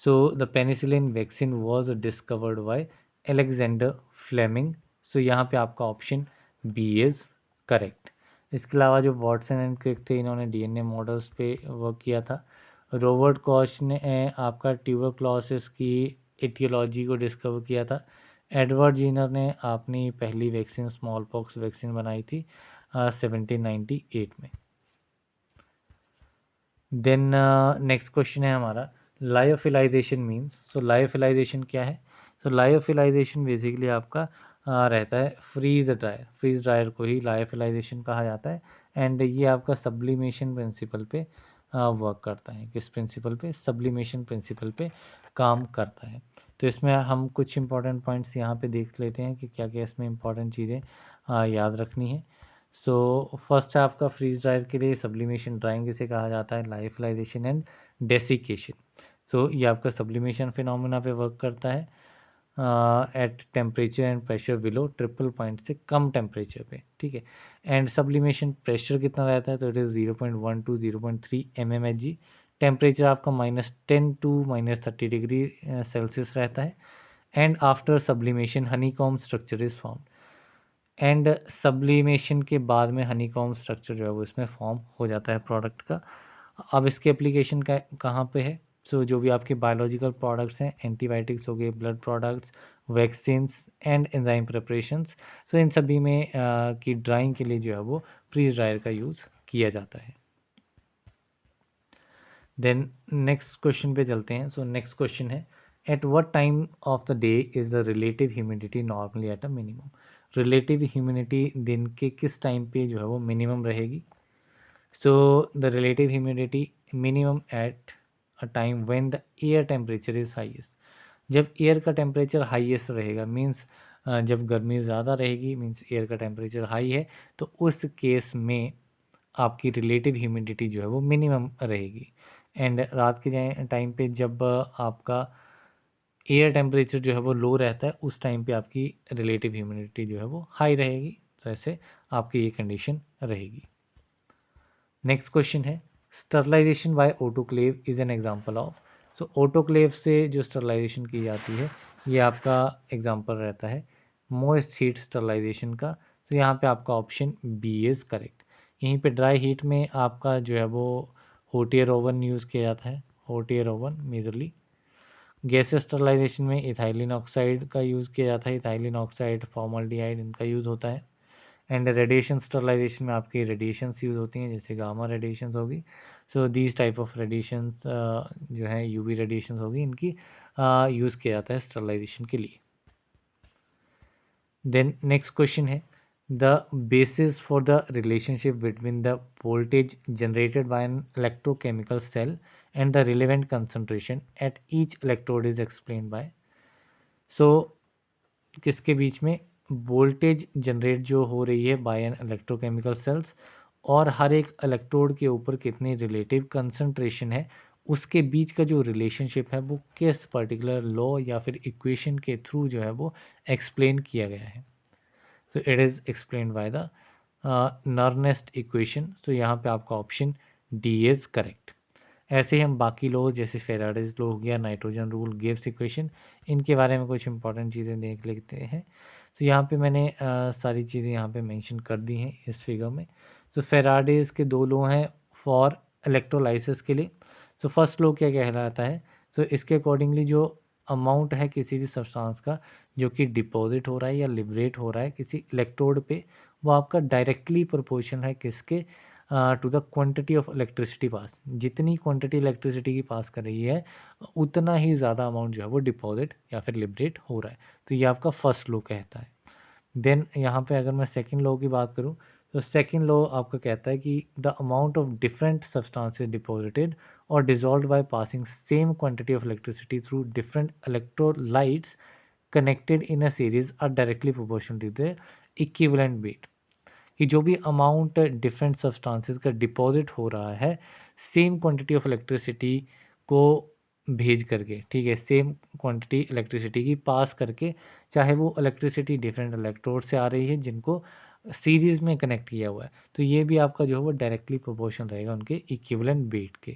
Speaker 1: so the penicillin vaccine was discovered by Alexander Fleming. So यहाँ पे आपका ऑप्शन B इज़ करेक्ट। इसके अलावा जो वॉटसन एंड क्रिक थे इन्होंने DNA मॉडल्स पे वर्क किया था। रॉबर्ट कॉश ने आपका ट्यूबरक्लोसिस की एटियोलॉजी को डिस्कवर किया था। एडवर्ड जीनर ने अपनी पहली वैक्सीन स्मॉल पॉक्स वैक्सीन बनाई थी 1798 में। देन नेक्स्ट क्वेश्चन है हमारा लायोफिलाइजेशन मीन्स। सो लायोफिलाइजेशन क्या है, तो लायोफिलाइजेशन बेसिकली आपका रहता है फ्रीज ड्रायर। फ्रीज ड्रायर को ही लायोफिलाइजेशन कहा जाता है एंड ये आपका सब्लिमेशन प्रिंसिपल पे वर्क करता है। किस प्रिंसिपल पे, सब्लिमेशन प्रिंसिपल पे काम करता है। तो इसमें हम कुछ इंपॉर्टेंट पॉइंट्स यहाँ पे देख लेते हैं कि क्या क्या इसमें इंपॉर्टेंट चीज़ें याद रखनी है। सो फर्स्ट है आपका फ्रीज ड्रायर के लिए सब्लिमेशन ड्राइंग इसे कहा जाता है, लायोफिलाइजेशन एंड डेसिकेशन। सो ये आपका सब्लिमेशन फिनोमेना पे वर्क करता है at temperature and pressure below 0.00 से कम टेम्परेचर पे। ठीक है, एंड सब्लिमेशन प्रेशर कितना रहता है, तो it is 0.1 to 0.3 mmHg। Temperature आपका -10 to -30 डिग्री सेल्सियस रहता है and after sublimation honeycomb structure is form. And sublimation के बाद में हनीकॉम्ब स्ट्रक्चर जो है वो इसमें फॉर्म हो जाता है प्रोडक्ट का। अब इसके एप्लीकेशन का कहाँ पे है? सो जो भी आपके बायोलॉजिकल प्रोडक्ट्स हैं, एंटीबायोटिक्स हो गए, blood products, vaccines and enzyme preparations, so इन सभी में की ड्राइंग के लिए जो है वो फ्रीज ड्रायर का यूज़ किया जाता है। देन नेक्स्ट क्वेश्चन पे चलते हैं। सो नेक्स्ट क्वेश्चन है, at what time of the day is the relative humidity normally at a minimum? Relative humidity दिन के किस टाइम पे जो है वो मिनिमम रहेगी? So the relative humidity minimum at a time when the air temperature is highest. जब एयर का टेम्परेचर हाईएस्ट रहेगा मीन्स जब गर्मी ज़्यादा रहेगी मीन्स एयर का टेम्परेचर हाई है, तो उस केस में आपकी रिलेटिव ह्यूमिडिटी जो है वो मिनिमम रहेगी। एंड रात के टाइम पे जब आपका एयर टेम्परेचर जो है वो लो रहता है, उस टाइम पे आपकी रिलेटिव ह्यूमिडिटी जो है वो हाई रहेगी। तो ऐसे आपकी ये कंडीशन रहेगी। नेक्स्ट क्वेश्चन है, sterilisation by autoclave is an example of. So autoclave से जो स्टरलाइजेशन की जाती है, ये आपका एग्जांपल रहता है मोइस्ट हीट स्टरलाइजेशन का। तो यहाँ पे आपका ऑप्शन बी इज़ करेक्ट। यहीं पे ड्राई हीट में आपका जो है वो हॉट एयर ओवन यूज़ किया जाता है, hot air oven majorly. Gas sterilisation में इथाइलिन ऑक्साइड का यूज़ किया जाता है, इथाइलिन ऑक्साइड, फॉर्मल्डिहाइड, इनका यूज़ होता है। एंड रेडिएशन स्टरलाइजेशन में आपकी रेडिएशंस यूज़ होती हैं, जैसे गामा रेडिएशंस होगी। So these type of radiations जो है यूवी रेडिएशंस होगी, इनकी यूज़ किया जाता है स्टरलाइजेशन के लिए। देन नेक्स्ट क्वेश्चन है, the basis for the relationship between the voltage generated by an electrochemical cell and the relevant concentration at each electrode is explain by. So किसके बीच में वोल्टेज जनरेट जो हो रही है बाय एन इलेक्ट्रोकेमिकल सेल्स, और हर एक इलेक्ट्रोड के ऊपर कितनी रिलेटिव कंसंट्रेशन है, उसके बीच का जो रिलेशनशिप है वो किस पर्टिकुलर लॉ या फिर इक्वेशन के थ्रू जो है वो एक्सप्लेन किया गया है। तो it is explain by the Nernst equation. तो यहाँ पे आपका ऑप्शन डी इज़ करेक्ट। ऐसे ही हम बाकी लॉ जैसे फेराडेज लॉ हो गया, नाइट्रोजन रूल, गिब्स इक्वेशन, इनके बारे में कुछ इंपॉर्टेंट चीज़ें देख लेते हैं। तो यहाँ पे मैंने सारी चीज़ें यहाँ पे मेंशन कर दी हैं इस फिगर में। तो फेराडेज के दो लॉ हैं फॉर इलेक्ट्रोलाइसिस के लिए। तो फर्स्ट लॉ क्या कहलाता है? तो इसके अकॉर्डिंगली जो अमाउंट है किसी भी सब्सटेंस का जो कि डिपॉजिट हो रहा है या लिबरेट हो रहा है किसी इलेक्ट्रोड पे, वो आपका डायरेक्टली प्रोपोर्शनल है किसके? To the quantity of electricity pass. जितनी क्वांटिटी इलेक्ट्रिसिटी की पास कर रही है, उतना ही ज़्यादा अमाउंट जो है वो डिपॉजिट या फिर लिबरेट हो रहा है। तो ये आपका फर्स्ट लॉ कहता है। देन यहाँ पे अगर मैं सेकंड लॉ की बात करूँ, तो सेकंड लॉ आपका कहता है कि the amount of different substances deposited और dissolve by passing same quantity of electricity through different electrolytes connected in a series are directly proportional to the equivalent weight. कि जो भी अमाउंट डिफरेंट सब्सटेंसेस का डिपॉजिट हो रहा है सेम क्वांटिटी ऑफ इलेक्ट्रिसिटी को भेज करके, ठीक है, सेम क्वांटिटी इलेक्ट्रिसिटी की पास करके, चाहे वो इलेक्ट्रिसिटी डिफरेंट इलेक्ट्रोड से आ रही है जिनको सीरीज में कनेक्ट किया हुआ है, तो ये भी आपका जो है वो डायरेक्टली प्रोपोर्शनल रहेगा उनके इक्विवेलेंट वेट के।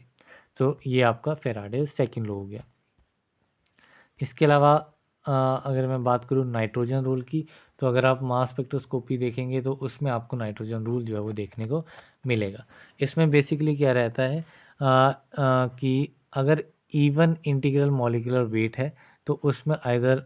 Speaker 1: तो ये आपका फेराडेज सेकंड लॉ हो गया। इसके अलावा अगर मैं बात करूँ नाइट्रोजन रूल की, तो अगर आप मास स्पेक्ट्रोस्कोपी देखेंगे तो उसमें आपको नाइट्रोजन रूल जो है वो देखने को मिलेगा। इसमें बेसिकली क्या रहता है कि अगर इवन इंटीग्रल मॉलिक्यूलर वेट है तो उसमें आइदर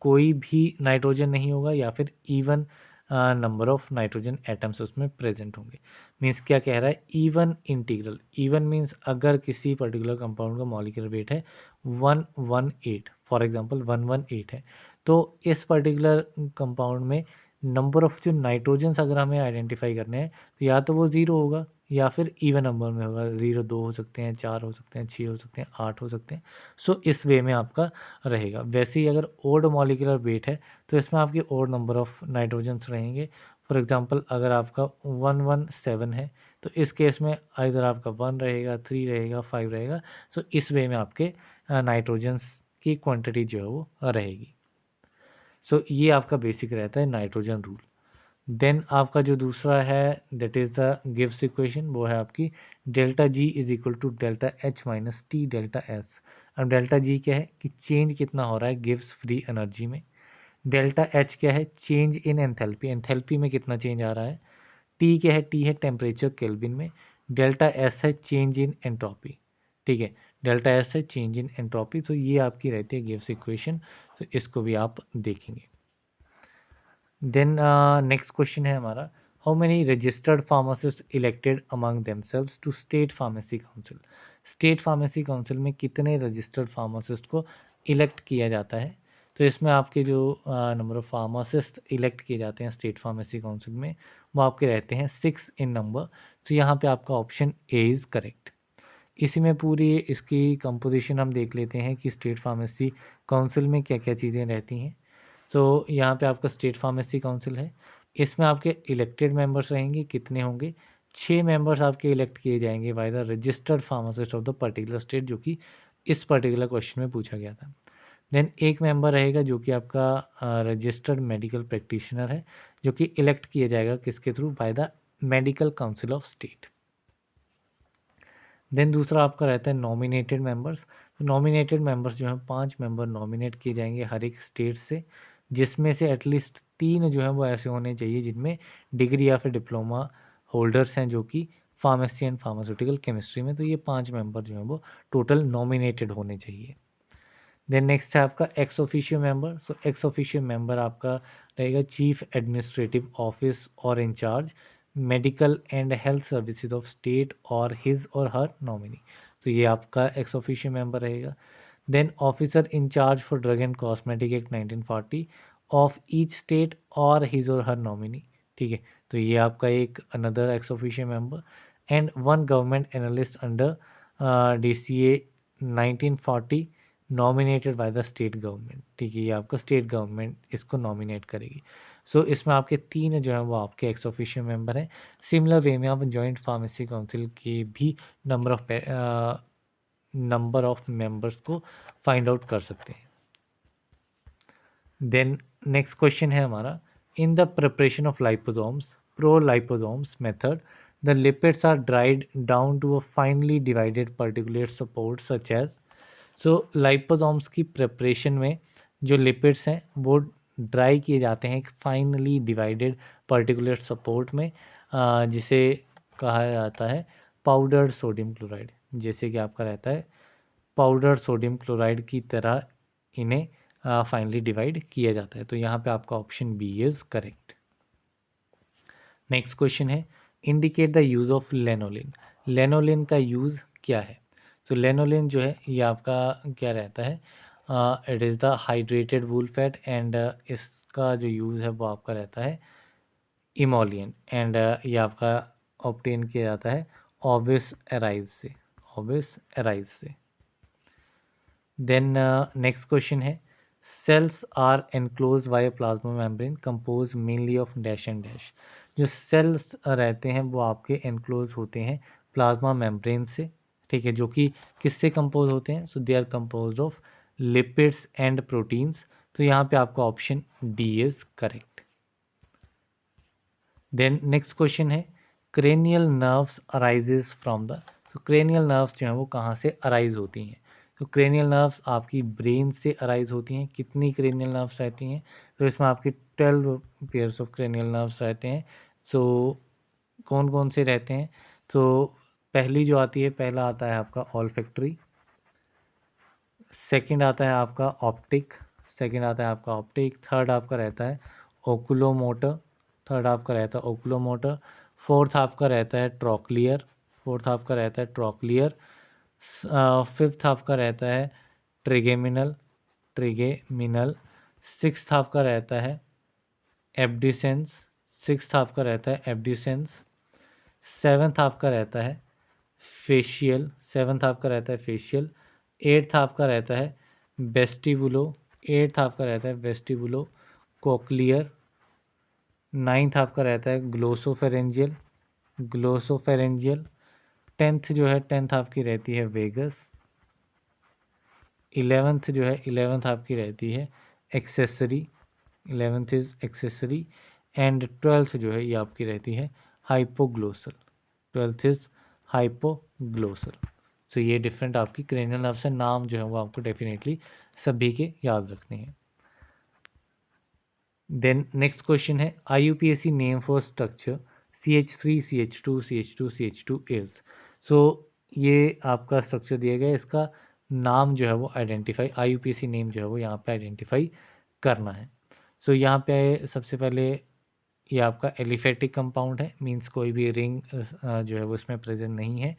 Speaker 1: कोई भी नाइट्रोजन नहीं होगा या फिर even number of nitrogen atoms उसमें प्रेजेंट होंगे। मीन्स क्या कह रहा है? इवन इंटीग्रल, इवन मीन्स अगर किसी पर्टिकुलर कंपाउंड का मॉलिक्यूलर वेट है 118, फॉर एग्जांपल 118 है, तो इस पर्टिकुलर कंपाउंड में नंबर ऑफ जो नाइट्रोजन्स अगर हमें आइडेंटिफाई करने हैं, तो या तो वो ज़ीरो होगा या फिर इवन नंबर में होगा। ज़ीरो 2 हो सकते हैं, 4 हो सकते हैं, 6 हो सकते हैं, 8 हो सकते हैं। सो इस वे में आपका रहेगा। वैसे ही अगर ओड मॉलिक्यूलर वेट है तो इसमें आपके ओड नंबर ऑफ नाइट्रोजन्स रहेंगे। फॉर एग्जांपल अगर आपका 117 है तो इस केस में आइदर आपका 1 रहेगा, 3 रहेगा, 5 रहेगा। सो इस वे में आपके नाइट्रोजन्स की क्वांटिटी जो है वो रहेगी। सो ये आपका बेसिक रहता है नाइट्रोजन रूल। देन आपका जो दूसरा है that is the Gibbs equation, वो है आपकी delta G is equal to delta H minus T delta S. अब डेल्टा जी क्या है कि चेंज कितना हो रहा है गिब्स फ्री एनर्जी में, डेल्टा एच क्या है, चेंज इन एंथैल्पी, एंथैल्पी में कितना चेंज आ रहा है। टी क्या है, टी है टेम्परेचर केल्विन में। डेल्टा एस है चेंज इन एंट्रोपी, ठीक है, डेल्टा एस है चेंज इन एंट्रोपी। तो ये आपकी रहती है गिव्स इक्वेशन, तो इसको भी आप देखेंगे। देन नेक्स्ट क्वेश्चन है हमारा, how many registered pharmacist elected among themselves to state pharmacy council. State pharmacy council में कितने रजिस्टर्ड फार्मासिस्ट को इलेक्ट किया जाता है। तो इसमें आपके जो नंबर ऑफ फार्मासिस्ट इलेक्ट किए जाते हैं स्टेट फार्मेसी काउंसिल में, वो आपके रहते हैं 6 इन नंबर। तो यहाँ पे आपका ऑप्शन ए इज़ करेक्ट। इसी में पूरी इसकी कंपोजिशन हम देख लेते हैं कि स्टेट फार्मेसी काउंसिल में क्या क्या चीज़ें रहती हैं। सो यहाँ पे आपका स्टेट फार्मेसी काउंसिल है, इसमें आपके इलेक्टेड मेंबर्स रहेंगे, कितने होंगे, 6 मेंबर्स आपके इलेक्ट किए जाएंगे by the registered pharmacist of the particular state, जो कि इस पर्टिकुलर क्वेश्चन में पूछा गया था। देन एक मेंबर रहेगा जो कि आपका रजिस्टर्ड मेडिकल प्रैक्टिशनर है, जो कि इलेक्ट किया जाएगा किसके through, by the medical council of state. Then दूसरा आपका रहता है नॉमिनेटेड मेंबर्स। नॉमिनेटेड मेंबर्स जो हैं 5 मेंबर नॉमिनेट किए जाएंगे हर एक स्टेट से, जिसमें से एटलीस्ट 3 जो हैं वो ऐसे होने चाहिए जिनमें डिग्री या फिर डिप्लोमा होल्डर्स हैं, जो कि फार्मेसी एंड फार्मास्यूटिकल केमिस्ट्री में। तो ये 5 मेंबर जो हैं वो टोटल नॉमिनेटेड होने चाहिए। देन नेक्स्ट है आपका ex officio member. So ex officio member आपका रहेगा चीफ एडमिनिस्ट्रेटिव ऑफिस और incharge medical and health services of state और हिज और हर नॉमिनी। तो ये आपका एक्स ऑफिशियो मेंबर रहेगा। Then officer incharge for drug and cosmetic act 1940 of each state और हिज और हर नॉमिनी, ठीक है। तो ये आपका एक another ex officio member. And one government analyst under DCA 1940 nominated by the state government, ठीक है, ये आपका स्टेट गवर्नमेंट इसको नॉमिनेट करेगी। सो इसमें आपके 3 जो हैं वो आपके एक्स ऑफिशियल मेंबर हैं। सिमिलर वे में आप जॉइंट फार्मेसी काउंसिल के भी नंबर ऑफ मेंबर्स को फाइंड आउट कर सकते हैं। देन नेक्स्ट क्वेश्चन है हमारा, in the preparation of liposomes pro liposomes method the lipids are dried down to a finely divided particulate support such as. So liposomes की प्रिपरेशन में जो लिपिड्स हैं वो ड्राई किए जाते हैं एक फाइनली डिवाइडेड पर्टिकुलर सपोर्ट में, जिसे कहा जाता है पाउडर्ड सोडियम क्लोराइड। जैसे कि आपका रहता है पाउडर सोडियम क्लोराइड की तरह इन्हें फाइनली डिवाइड किया जाता है। तो यहाँ पे आपका option B is correct. Next question है, indicate the use of lanolin. Lanolin का यूज़ क्या है। तो लेनोलिन जो है ये आपका क्या रहता है, it is the hydrated wool fat and इसका जो यूज़ है वो आपका रहता है इमोलियन एंड ये आपका ऑब्टेन किया जाता है ओविस एराइज से, ओविस एराइज से। देन नेक्स्ट क्वेश्चन है, cells are enclose by plasma membrane compose mainly of dash and dash. जो सेल्स रहते हैं वो आपके एनक्लोज होते हैं प्लाज्मा मेम्ब्रेन से, ठीक है, जो कि किससे कंपोज होते हैं, so they are compose of lipids and proteins. तो यहाँ पे आपका option D is correct. Then next question है, cranial nerves arises from the. तो क्रेनियल नर्व्स जो हैं वो कहाँ से अराइज होती हैं। तो क्रेनियल नर्व्स आपकी ब्रेन से अराइज होती हैं। कितनी क्रेनियल नर्व्स रहती हैं, तो इसमें आपकी 12 पेयर्स ऑफ क्रेनियल नर्व्स रहते हैं। सो कौन कौन से रहते हैं, तो पहली जो आती है, पहला आता है आपका ऑल्फैक्टरी, सेकंड आता है आपका ऑप्टिक, सेकंड आता है आपका ऑप्टिक, थर्ड आपका रहता है ओकुलोमोटर, थर्ड आपका रहता है ओकुलोमोटर, फोर्थ आपका रहता है ट्रॉक्लियर, फोर्थ आपका रहता है ट्रॉक्लियर, फिफ्थ आपका रहता है ट्रिगेमिनल, ट्रिगेमिनल, सिक्स्थ आपका रहता है एब्डिसेंस, सिक्स्थ आपका रहता है एब्डिसेंस, सेवन्थ आपका रहता है फेशियल, सेवन्थ आपका रहता है फेशियल, एट्थ आपका रहता है वेस्टिबुलो, एट्थ आपका रहता है वेस्टिबुलो कोक्लियर, नाइन्थ आपका रहता है ग्लोसोफेरेंजियल, ग्लोसोफेरेंजियल, टेंथ जो है टेंथ आपकी रहती है वेगस, इलेवेंथ जो है इलेवेंथ आपकी रहती है accessory, eleventh is accessory, and twelfth जो है ये आपकी रहती है हाइपोग्लोसल, ट्वेल्थ इज़ हाइपोग्लोसल। सो ये डिफरेंट आपकी क्रेनियल नर्व्स है, नाम जो है वो आपको डेफिनेटली सभी के याद रखने हैं। देन नेक्स्ट क्वेश्चन है IUPAC name for structure CH3 CH2 CH2 CH2 is. So ये आपका स्ट्रक्चर दिया गया है, इसका नाम जो है वो आइडेंटिफाई, IUPAC नेम जो है वो यहाँ पे आइडेंटिफाई करना है। सो यहाँ पे सबसे पहले ये आपका एलिफेटिक कंपाउंड है, मींस कोई भी रिंग जो है वो इसमें प्रेजेंट नहीं है,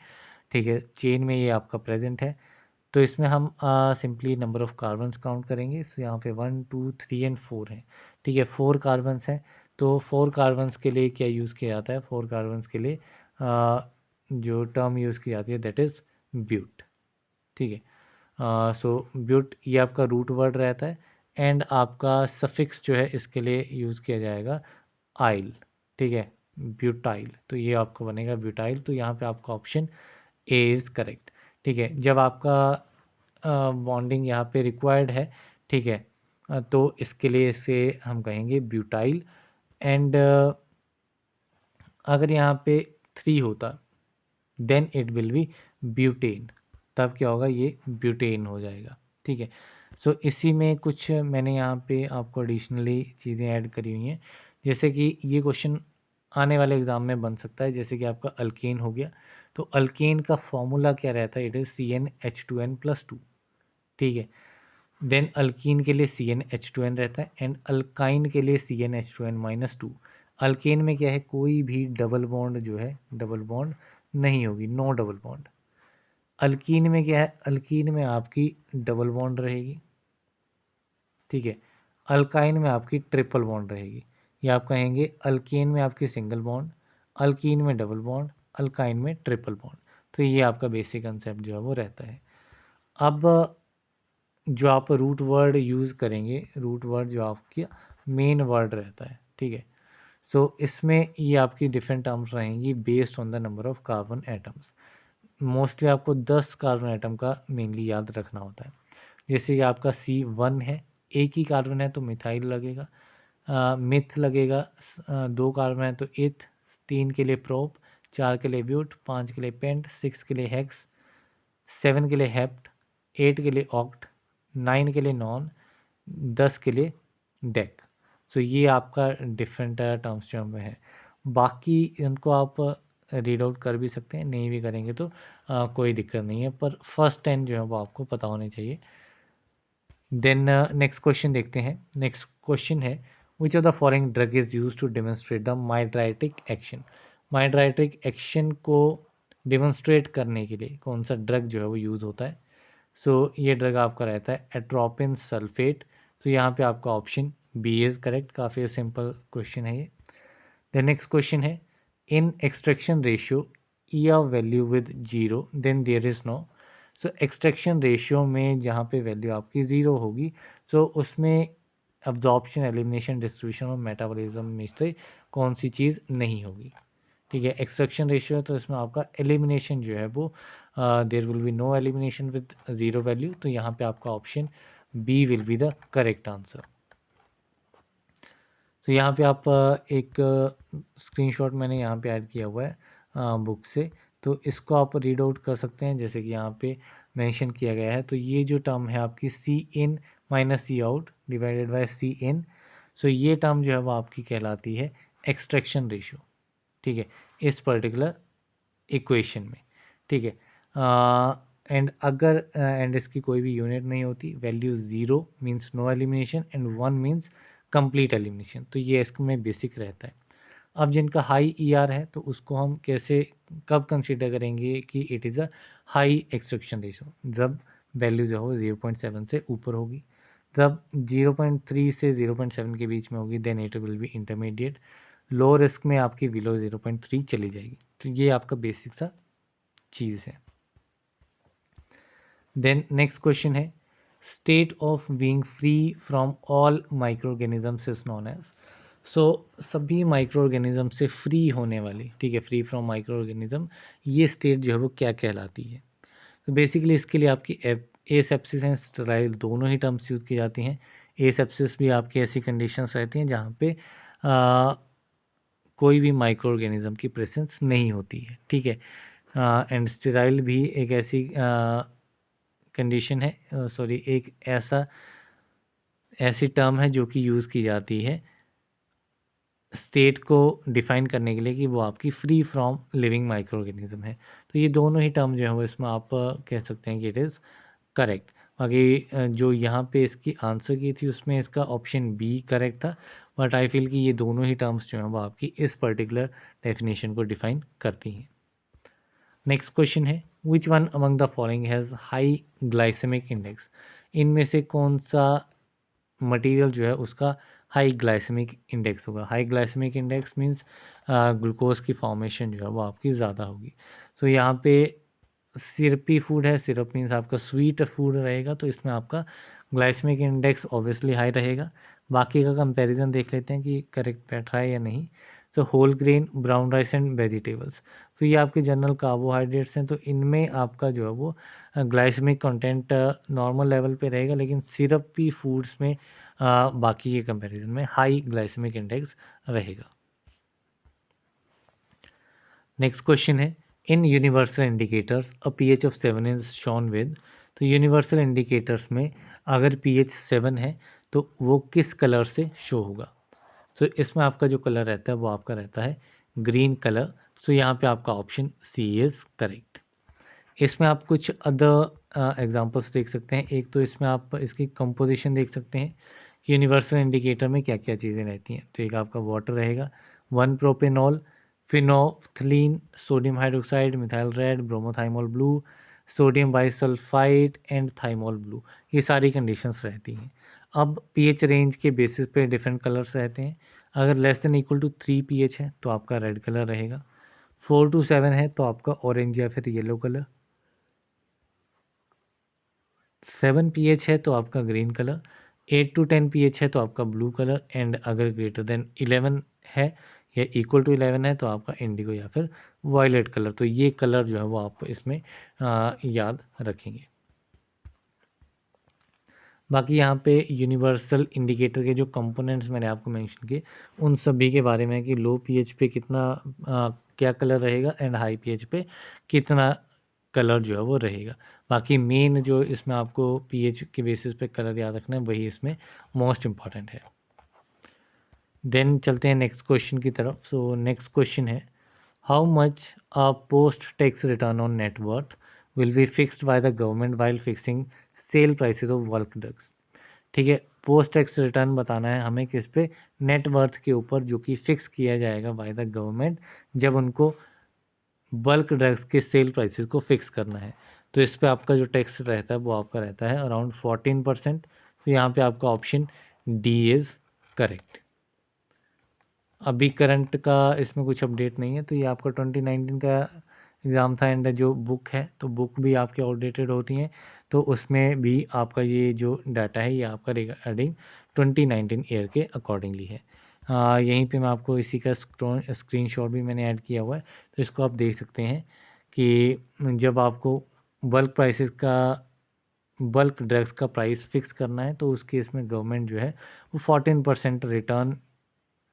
Speaker 1: ठीक है। चेन में ये आपका प्रेजेंट है, तो इसमें हम simply number of carbons count करेंगे। सो यहाँ पे 1 2 3 एंड 4 हैं, ठीक है। 4 कार्बन्स हैं, तो 4 कार्बन्स के लिए क्या यूज़ किया जाता है? 4 कार्बन्स के लिए जो टर्म यूज़ की जाती है दैट इज़ ब्यूट, ठीक है। सो ब्यूट ये आपका रूट वर्ड रहता है, एंड आपका सफिक्स जो है इसके लिए यूज़ किया जाएगा आइल, ठीक है, ब्यूटाइल। तो ये आपका बनेगा ब्यूटाइल, तो यहाँ पे आपका ऑप्शन ए इज़ करेक्ट, ठीक है। जब आपका बॉन्डिंग यहाँ पे रिक्वायर्ड है, ठीक है, तो इसके लिए इसे हम कहेंगे ब्यूटाइल। एंड अगर यहाँ पे 3 होता then it will be butane, तब क्या होगा? ये ब्यूटेन हो जाएगा, ठीक है। सो इसी में कुछ मैंने यहाँ पे आपको एडिशनली चीज़ें ऐड करी हुई हैं, जैसे कि ये क्वेश्चन आने वाले एग्ज़ाम में बन सकता है, जैसे कि आपका अल्केन हो गया, तो अल्केन का फॉर्मूला क्या रहता है? इट इज़ CnH2n+2, ठीक है। देन अल्कीन के लिए CnH2n रहता है, एंड अल्काइन के लिए CnH2n-2। अल्केन में क्या है? कोई भी डबल बॉन्ड जो है, डबल बॉन्ड नहीं होगी, नो डबल बॉन्ड। अल्कीन में क्या है? अल्कीन में आपकी डबल बॉन्ड रहेगी, ठीक है। अल्काइन में आपकी ट्रिपल बॉन्ड रहेगी, या आप कहेंगे अल्केन में आपकी सिंगल बॉन्ड, अल्कीन में डबल बॉन्ड, अल्काइन में ट्रिपल बॉन्ड। तो ये आपका बेसिक कंसेप्ट जो है वो रहता है। अब जो आप रूट वर्ड यूज़ करेंगे, रूट वर्ड जो आपकी मेन वर्ड रहता है, ठीक है। सो इसमें ये आपकी डिफरेंट टर्म्स रहेंगी based on the number of carbon atoms. Mostly आपको 10 कार्बन एटम का मेनली याद रखना होता है। जैसे कि आपका C1 है, एक ही कार्बन है तो मिथाइल लगेगा, मिथ लगेगा, 2 कार्बन है तो इथ, 3 के लिए प्रोप, 4 के लिए ब्यूट, 5 के लिए पेंट, 6 के लिए हेक्स, 7 के लिए हेप्ट, 8 के लिए ऑक्ट, 9 के लिए नॉन, 10 के लिए डेक। सो ये आपका डिफरेंट टर्म्स जो में है। बाकी इनको आप रीड आउट कर भी सकते हैं, नहीं भी करेंगे तो कोई दिक्कत नहीं है, पर फर्स्ट 10 जो है वो आपको पता होने चाहिए। देन नेक्स्ट क्वेश्चन देखते हैं। नेक्स्ट क्वेश्चन है which of the following drug is use to demonstrate the mydriatic action. Mydriatic action को डेमोन्स्ट्रेट करने के लिए कौन सा ड्रग जो है वो यूज़ होता है? सो ये ड्रग आपका रहता है एट्रोपिन सल्फेट। तो यहाँ पे आपका ऑप्शन बी इज़ करेक्ट। काफ़ी सिंपल क्वेश्चन है ये। द नेक्स्ट क्वेश्चन है in extraction ratio E of value with zero then there is no. So extraction ratio में जहाँ पे वैल्यू आपकी ज़ीरो होगी, सो उसमें अब्जॉर्प्शन, एलिमिनेशन, डिस्ट्रीब्यूशन और मेटाबॉलिज्म में से कौन सी चीज़ नहीं होगी? ठीक है, एक्सट्रैक्शन रेशियो है तो इसमें आपका एलिमिनेशन जो है वो there will be no elimination with zero value, तो यहाँ पे आपका option B will be the correct answer. तो यहाँ पे आप एक स्क्रीनशॉट मैंने यहाँ पे ऐड किया हुआ है बुक से, तो इसको आप रीड आउट कर सकते हैं, जैसे कि यहाँ पे मेंशन किया गया है। तो ये जो टर्म है आपकी C in minus C out divided by C in, so ये टर्म जो है वो आपकी कहलाती है एक्सट्रैक्शन रेशियो, ठीक है, इस पर्टिकुलर इक्वेशन में, ठीक है। एंड अगर एंड इसकी कोई भी यूनिट नहीं होती, value zero means no elimination and one means complete elimination, तो ये इसमें बेसिक रहता है। अब जिनका हाई ईआर है तो उसको हम कैसे कब कंसीडर करेंगे कि it is a high extraction ratio? जब वैल्यू जो हो 0.7 से ऊपर होगी, जब 0.3 से 0.7 के बीच में होगी then it will be intermediate, low risk में आपकी बिलो 0.3 चली जाएगी। तो ये आपका बेसिक सा चीज़ है। देन नेक्स्ट क्वेश्चन है state of being free from all microorganisms is known as. So सभी माइक्रो ऑर्गेनिज्म से फ्री होने वाली, ठीक है, फ्री फ्रॉम माइक्रो ऑर्गेनिज्म, ये स्टेट जो है वो क्या कहलाती है? तो बेसिकली इसके लिए आपकी एसेप्सिस एंड स्टेराइल दोनों ही टर्म्स यूज़ की जाती हैं। एसेप्सिस भी आपकी ऐसी कंडीशंस रहती हैं जहाँ पे कोई भी माइक्रो ऑर्गेनिज्म की प्रेजेंस नहीं होती है, ठीक है। एंड स्टेराइल भी एक ऐसी कंडीशन है, सॉरी, एक ऐसी टर्म है जो कि यूज़ की जाती है स्टेट को डिफाइन करने के लिए कि वो आपकी free from living micro organism है। तो ये दोनों ही टर्म जो है वो इसमें आप कह सकते हैं कि इट इज़ करेक्ट। बाकी जो यहाँ पे इसकी आंसर की थी उसमें इसका ऑप्शन बी करेक्ट था, बट आई फील कि ये दोनों ही टर्म्स जो हैं वो आपकी इस पर्टिकुलर डेफिनेशन को डिफाइन करती हैं। नेक्स्ट क्वेश्चन है, which one among the following has high glycaemic index. इनमें से कौन सा मटेरियल जो है उसका हाई ग्लाइसेमिक इंडेक्स होगा। High glycaemic index means glucose की फॉर्मेशन जो है वो आपकी ज़्यादा होगी। तो यहाँ पे सिरपी फूड है, सिरप मीन्स आपका स्वीट फूड रहेगा, तो इसमें आपका ग्लाइसेमिक इंडेक्स ऑब्वियसली हाई रहेगा। बाकी का कंपैरिजन देख लेते हैं कि करेक्ट बैठ रहा है या नहीं। तो whole grain, brown rice and vegetables, तो ये आपके जनरल कार्बोहाइड्रेट्स हैं, तो इनमें आपका जो है वो ग्लाइसेमिक कंटेंट नॉर्मल लेवल पे रहेगा, लेकिन सिरपी फूड्स में बाकी के कंपैरिजन में हाई ग्लाइसेमिक इंडेक्स रहेगा। नेक्स्ट क्वेश्चन है, in universal indicators a pH of 7 is shown with. तो यूनिवर्सल इंडिकेटर्स में अगर पीएच 7 है तो वो किस कलर से शो होगा। सो इसमें आपका जो कलर रहता है वो आपका रहता है ग्रीन कलर। सो यहाँ पे आपका ऑप्शन सी इज़ करेक्ट। इसमें आप कुछ अदर एग्जांपल्स देख सकते हैं। एक तो इसमें आप इसकी कंपोजिशन देख सकते हैं कि यूनिवर्सल इंडिकेटर में क्या क्या चीज़ें रहती हैं। तो एक आपका वाटर रहेगा, 1 propanol, phenolphthalein, sodium hydroxide, methyl red, bromothymol blue, sodium bisulphide and thymol blue, ये सारी कंडीशंस रहती हैं। अब पीएच रेंज के बेसिस पे डिफरेंट कलर्स रहते हैं। अगर less than equal to 3 pH है तो आपका रेड कलर रहेगा, 4 टू 7 है तो आपका ऑरेंज या फिर येलो कलर, 7 पीएच है तो आपका ग्रीन कलर, 8 टू 10 पीएच है तो आपका ब्लू कलर, एंड अगर ग्रेटर देन 11 है या इक्वल टू 11 है तो आपका इंडिगो या फिर वायलेट कलर। तो ये कलर जो है वो आप इसमें याद रखेंगे। बाकी यहाँ पे यूनिवर्सल इंडिकेटर के जो कंपोनेंट्स मैंने आपको मेंशन किए उन सभी के बारे में है कि लो पीएच पे कितना क्या कलर रहेगा एंड हाई पीएच पे कितना कलर जो है वो रहेगा। बाकी मेन जो इसमें आपको पीएच के बेसिस पे कलर याद रखना है वही इसमें मोस्ट इम्पॉर्टेंट है। देन चलते हैं नेक्स्ट क्वेश्चन की तरफ। सो नेक्स्ट क्वेश्चन है, how much a post tax return on net worth will be fixed by the government while fixing sale prices of bulk drugs. ठीक है, पोस्ट टैक्स रिटर्न बताना है हमें किस पे, नेट वर्थ के ऊपर, जो कि फिक्स किया जाएगा बाय द गवर्नमेंट जब उनको बल्क ड्रग्स के सेल प्राइसेस को फिक्स करना है। तो इस पे आपका जो टैक्स रहता है वो आपका रहता है अराउंड 14%। तो यहाँ पे आपका ऑप्शन डी इज़ करेक्ट। अभी करंट का इसमें कुछ अपडेट नहीं है, तो ये आपका 2019 का एग्ज़ाम था, एंड जो बुक है तो बुक भी आपकी आउटडेटेड होती हैं, तो उसमें भी आपका ये जो डाटा है ये आपका रिगार्डिंग 2019 ईयर के अकॉर्डिंगली है। यहीं पे मैं आपको इसी का स्क्रीनशॉट भी मैंने ऐड किया हुआ है, तो इसको आप देख सकते हैं कि जब आपको बल्क प्राइसेस का बल्क ड्रग्स का प्राइस फिक्स करना है तो उस केस में गवर्नमेंट जो है वो 14% रिटर्न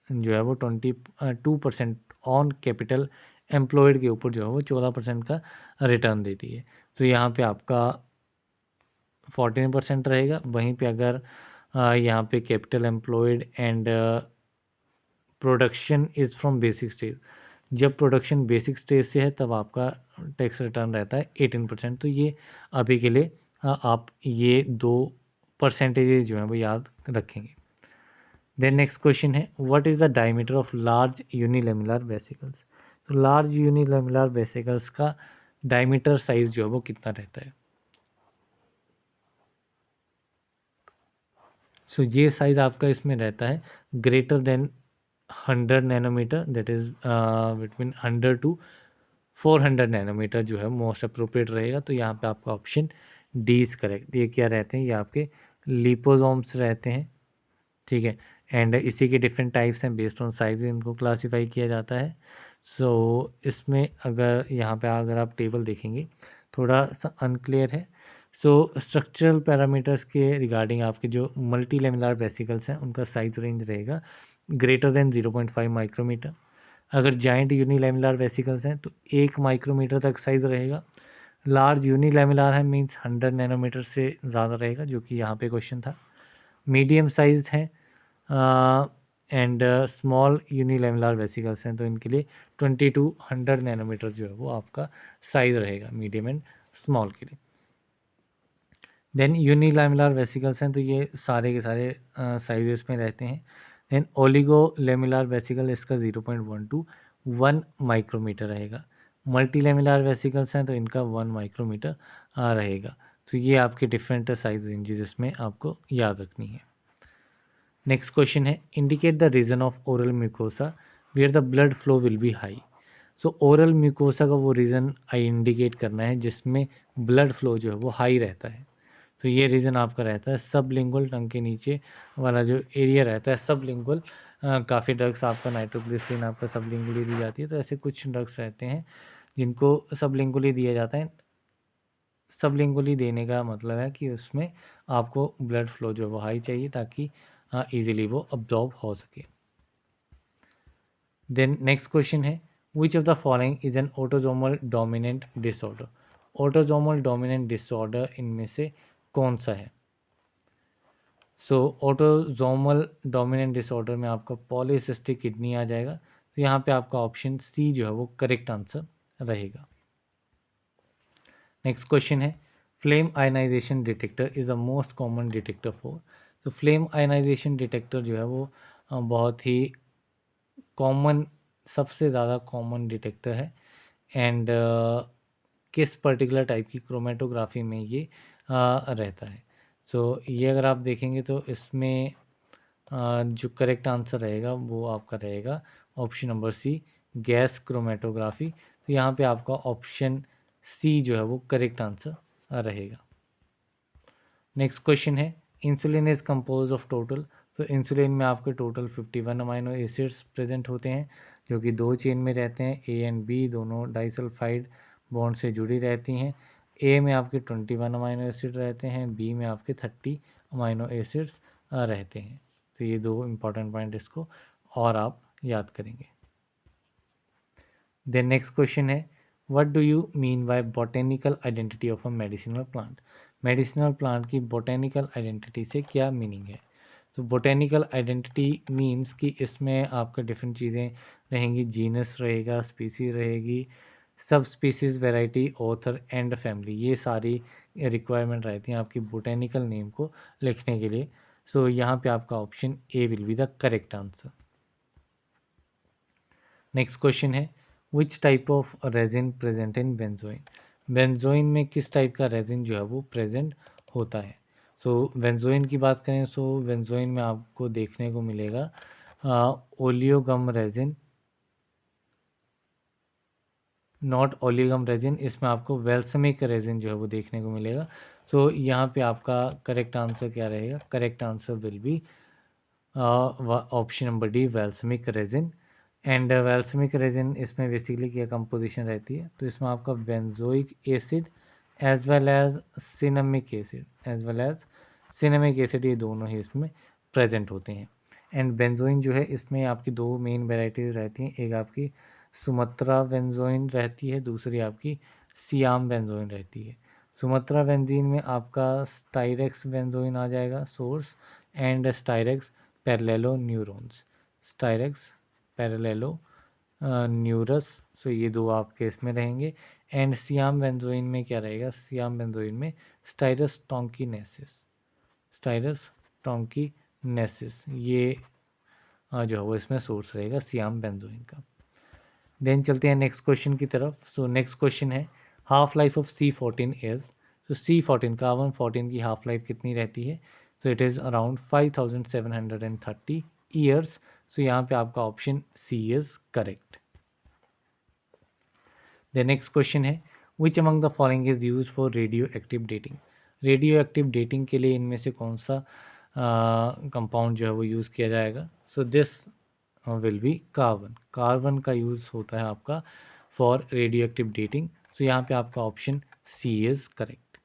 Speaker 1: जो है वो 22% ऑन कैपिटल एम्प्लॉयड के ऊपर जो है वो 14% का रिटर्न देती है। तो यहाँ पे आपका 14% रहेगा। वहीं पे अगर यहाँ पे capital employed and production is from basic stage, जब प्रोडक्शन बेसिक स्टेज से है तब आपका टैक्स रिटर्न रहता है 18%। तो ये अभी के लिए आप ये दो परसेंटेज जो है वो याद रखेंगे। देन नेक्स्ट क्वेश्चन है, what is the diameter of large unilamellar vesicles. तो लार्ज यूनिलेमुलर वेसिकल्स का डायमीटर साइज जो है वो कितना रहता है। सो ये साइज आपका इसमें रहता है greater than 100 nanometre, that is between 100 to 400 nanometre जो है मोस्ट अप्रोप्रिएट रहेगा। तो यहाँ पे आपका ऑप्शन डी इज़ करेक्ट। ये क्या रहते हैं, ये आपके लिपोसोम्स रहते हैं। ठीक है, एंड इसी के डिफरेंट टाइप्स हैं, बेस्ड ऑन साइज इनको क्लासीफाई किया जाता है। सो इसमें अगर यहाँ पे अगर आप टेबल देखेंगे थोड़ा सा अनक्लियर है। सो स्ट्रक्चरल पैरामीटर्स के रिगार्डिंग आपके जो मल्टी लेमिनार वेसिकल्स हैं उनका साइज रेंज रहेगा ग्रेटर देन 0.5 माइक्रोमीटर। अगर जाइंट यूनिलेमिनार वेसिकल्स हैं तो 1 माइक्रोमीटर तक साइज़ रहेगा। लार्ज यूनिलेमिनार है मीन्स 100 नैनोमीटर से ज़्यादा रहेगा, जो कि यहाँ पे क्वेश्चन था। मीडियम साइज है एंड स्मॉल यूनिलेमुलर वेसिकल्स हैं तो इनके लिए 20 to 100 नैनोमीटर जो है वो आपका साइज़ रहेगा मीडियम एंड स्मॉल के लिए। देन यूनिलेमुलर वेसिकल्स हैं तो ये सारे के सारे साइजेस में रहते हैं। देन ओलिगोलेमुलर वेसिकल इसका 0.1 to 1 माइक्रोमीटर रहेगा। मल्टीलेमुलर वेसिकल्स हैं तो इनका 1 माइक्रोमीटर रहेगा। तो ये आपके डिफरेंट साइज रेंजेस इसमें आपको याद रखनी है। नेक्स्ट क्वेश्चन है indicate the region of oral mucosa where the blood flow will be high. So oral mucosa का वो रीज़न इंडिकेट करना है जिसमें ब्लड फ्लो जो है वो हाई रहता है। तो ये रीज़न आपका रहता है सबलिंगुअल, टंग के नीचे वाला जो एरिया रहता है सबलिंगुअल। काफ़ी ड्रग्स आपका नाइट्रोग्लिसरीन आपका सबलिंगुअली दी जाती है, तो ऐसे कुछ ड्रग्स रहते हैं जिनको सबलिंगुअली दिया जाता है। सबलिंगुअली देने का मतलब है कि उसमें आपको ब्लड फ्लो जो है वो हाई चाहिए ताकि ईजिली वो अब्जॉर्ब हो सके। देन नेक्स्ट क्वेश्चन है which of the following is an autosomal dominant disorder. Autosomal dominant disorder इनमें से कौन सा है? सो ऑटोजोमल डोमिनेंट डिसऑर्डर में आपका पॉलीसिस्टिक किडनी आ जाएगा। तो यहाँ पे आपका ऑप्शन सी जो है वो करेक्ट आंसर रहेगा। नेक्स्ट क्वेश्चन है flame ionisation detector is the most common detector for. तो फ्लेम आयनाइजेशन डिटेक्टर जो है वो बहुत ही कॉमन, सबसे ज़्यादा कॉमन डिटेक्टर है। एंड किस पर्टिकुलर टाइप की क्रोमेटोग्राफी में ये रहता है। सो ये अगर आप देखेंगे तो इसमें जो करेक्ट आंसर रहेगा वो आपका रहेगा option number C, gas chromatography. तो यहाँ पे आपका ऑप्शन सी जो है वो करेक्ट आंसर रहेगा। नेक्स्ट क्वेश्चन है insulin is compose of total. तो इंसुलिन में आपके टोटल 51 अमाइनो एसिड्स प्रेजेंट होते हैं जो कि दो चेन में रहते हैं। ए एंड बी दोनों डाइसल्फाइड बॉन्ड से जुड़ी रहती हैं। ए में आपके 21 अमाइनो एसिड रहते हैं, बी में आपके 30 अमाइनो एसिड्स रहते हैं। तो ये दो इंपॉर्टेंट पॉइंट इसको और आप याद करेंगे। देन नेक्स्ट क्वेश्चन है what do you mean by botanical identity of a medicinal plant. Medicinal plant की बॉटेनिकल आइडेंटिटी से क्या मीनिंग है? तो बॉटेनिकल आइडेंटिटी मीन्स कि इसमें आपका डिफरेंट चीज़ें रहेंगी, जीनस रहेगा, स्पीसीज रहेगी, sub species, variety, author and family, ये सारी रिक्वायरमेंट रहती हैं आपकी बॉटेनिकल नेम को लिखने के लिए। सो यहाँ पे आपका option A will be the correct answer. Next question है which type of resin present in benzoin. Benzoin में किस टाइप का रेजिन जो है वो प्रेजेंट होता है? सो बेंजोइन की बात करें सो बेंजोइन में आपको देखने को मिलेगा oleo-gum resin, not oleo-gum resin, इसमें आपको वेल्समिक रेजिन जो है वो देखने को मिलेगा। सो यहाँ पे आपका करेक्ट आंसर क्या रहेगा? Correct answer will be option number D, balsamic resin. And balsamic resin इसमें बेसिकली क्या कंपोजिशन रहती है? तो इसमें आपका benzoic acid as well as cinnamic acid, ये दोनों ही इसमें प्रेजेंट होते हैं। एंड बेंजोइन जो है इसमें आपकी दो मेन वेराइटीज रहती हैं, एक आपकी सुमत्रा बेंजोइन रहती है, दूसरी आपकी सियाम बेंजोइन रहती है। सुमत्रा बेंजीन में आपका स्टाइरेक्स बेंजोइन आ जाएगा सोर्स, एंड स्टाइरेक्स पैरेलेलो न्यूरॉन्स, स्टाइरेक्स पैरेलेलो न्यूरस। सो ये दो आपके इसमें रहेंगे। एंड सियाम बेंजोइन में क्या रहेगा? सियाम बेंजोइन में स्टाइरस टोंकिनेसिस, स्टाइरस टोंकिनेसिस ये जो है वो इसमें सोर्स रहेगा सियाम बेंजोइन का। देन चलते हैं नेक्स्ट क्वेश्चन की तरफ। सो नेक्स्ट क्वेश्चन है half life of C14 is. तो C14 कार्बन 14 की हाफ लाइफ कितनी रहती है? So it is around 5730 years. So यहाँ पे आपका option C is correct. The next question है which among the following is use for radioactive dating. Radioactive dating के लिए इनमें से कौन सा कंपाउंड जो है वो यूज़ किया जाएगा? So this will be carbon. Carbon का यूज़ होता है आपका फॉर रेडियो एक्टिव डेटिंग। सो यहाँ पे आपका ऑप्शन सी इज़ करेक्ट।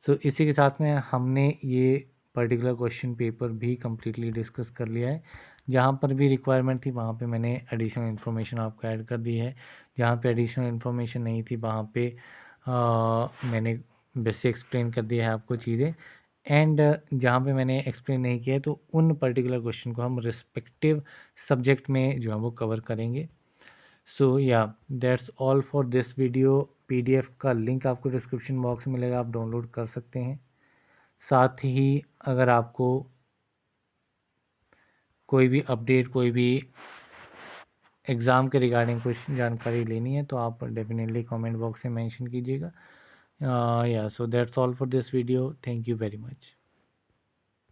Speaker 1: सो इसी के साथ में हमने ये पर्टिकुलर क्वेश्चन पेपर भी कम्प्लीटली डिस्कस कर लिया है। जहाँ पर भी रिक्वायरमेंट थी वहाँ पे मैंने एडिशनल इन्फॉर्मेशन आपको ऐड कर दी है, जहाँ पे एडिशनल इन्फॉर्मेशन नहीं थी वहाँ पे मैंने बेसिक एक्सप्लेन कर दिया है आपको चीज़ें। एंड जहाँ पे मैंने एक्सप्लेन नहीं किया है तो उन पर्टिकुलर क्वेश्चन को हम रिस्पेक्टिव सब्जेक्ट में जो है वो कवर करेंगे। सो या that's all for this video. PDF का लिंक आपको डिस्क्रिप्शन बॉक्स में मिलेगा, आप डाउनलोड कर सकते हैं। साथ ही अगर आपको कोई भी अपडेट, कोई भी एग्ज़ाम के रिगार्डिंग कुछ जानकारी लेनी है तो आप डेफिनेटली कमेंट बॉक्स में मेंशन कीजिएगा। या so that's all for this video. Thank you very much.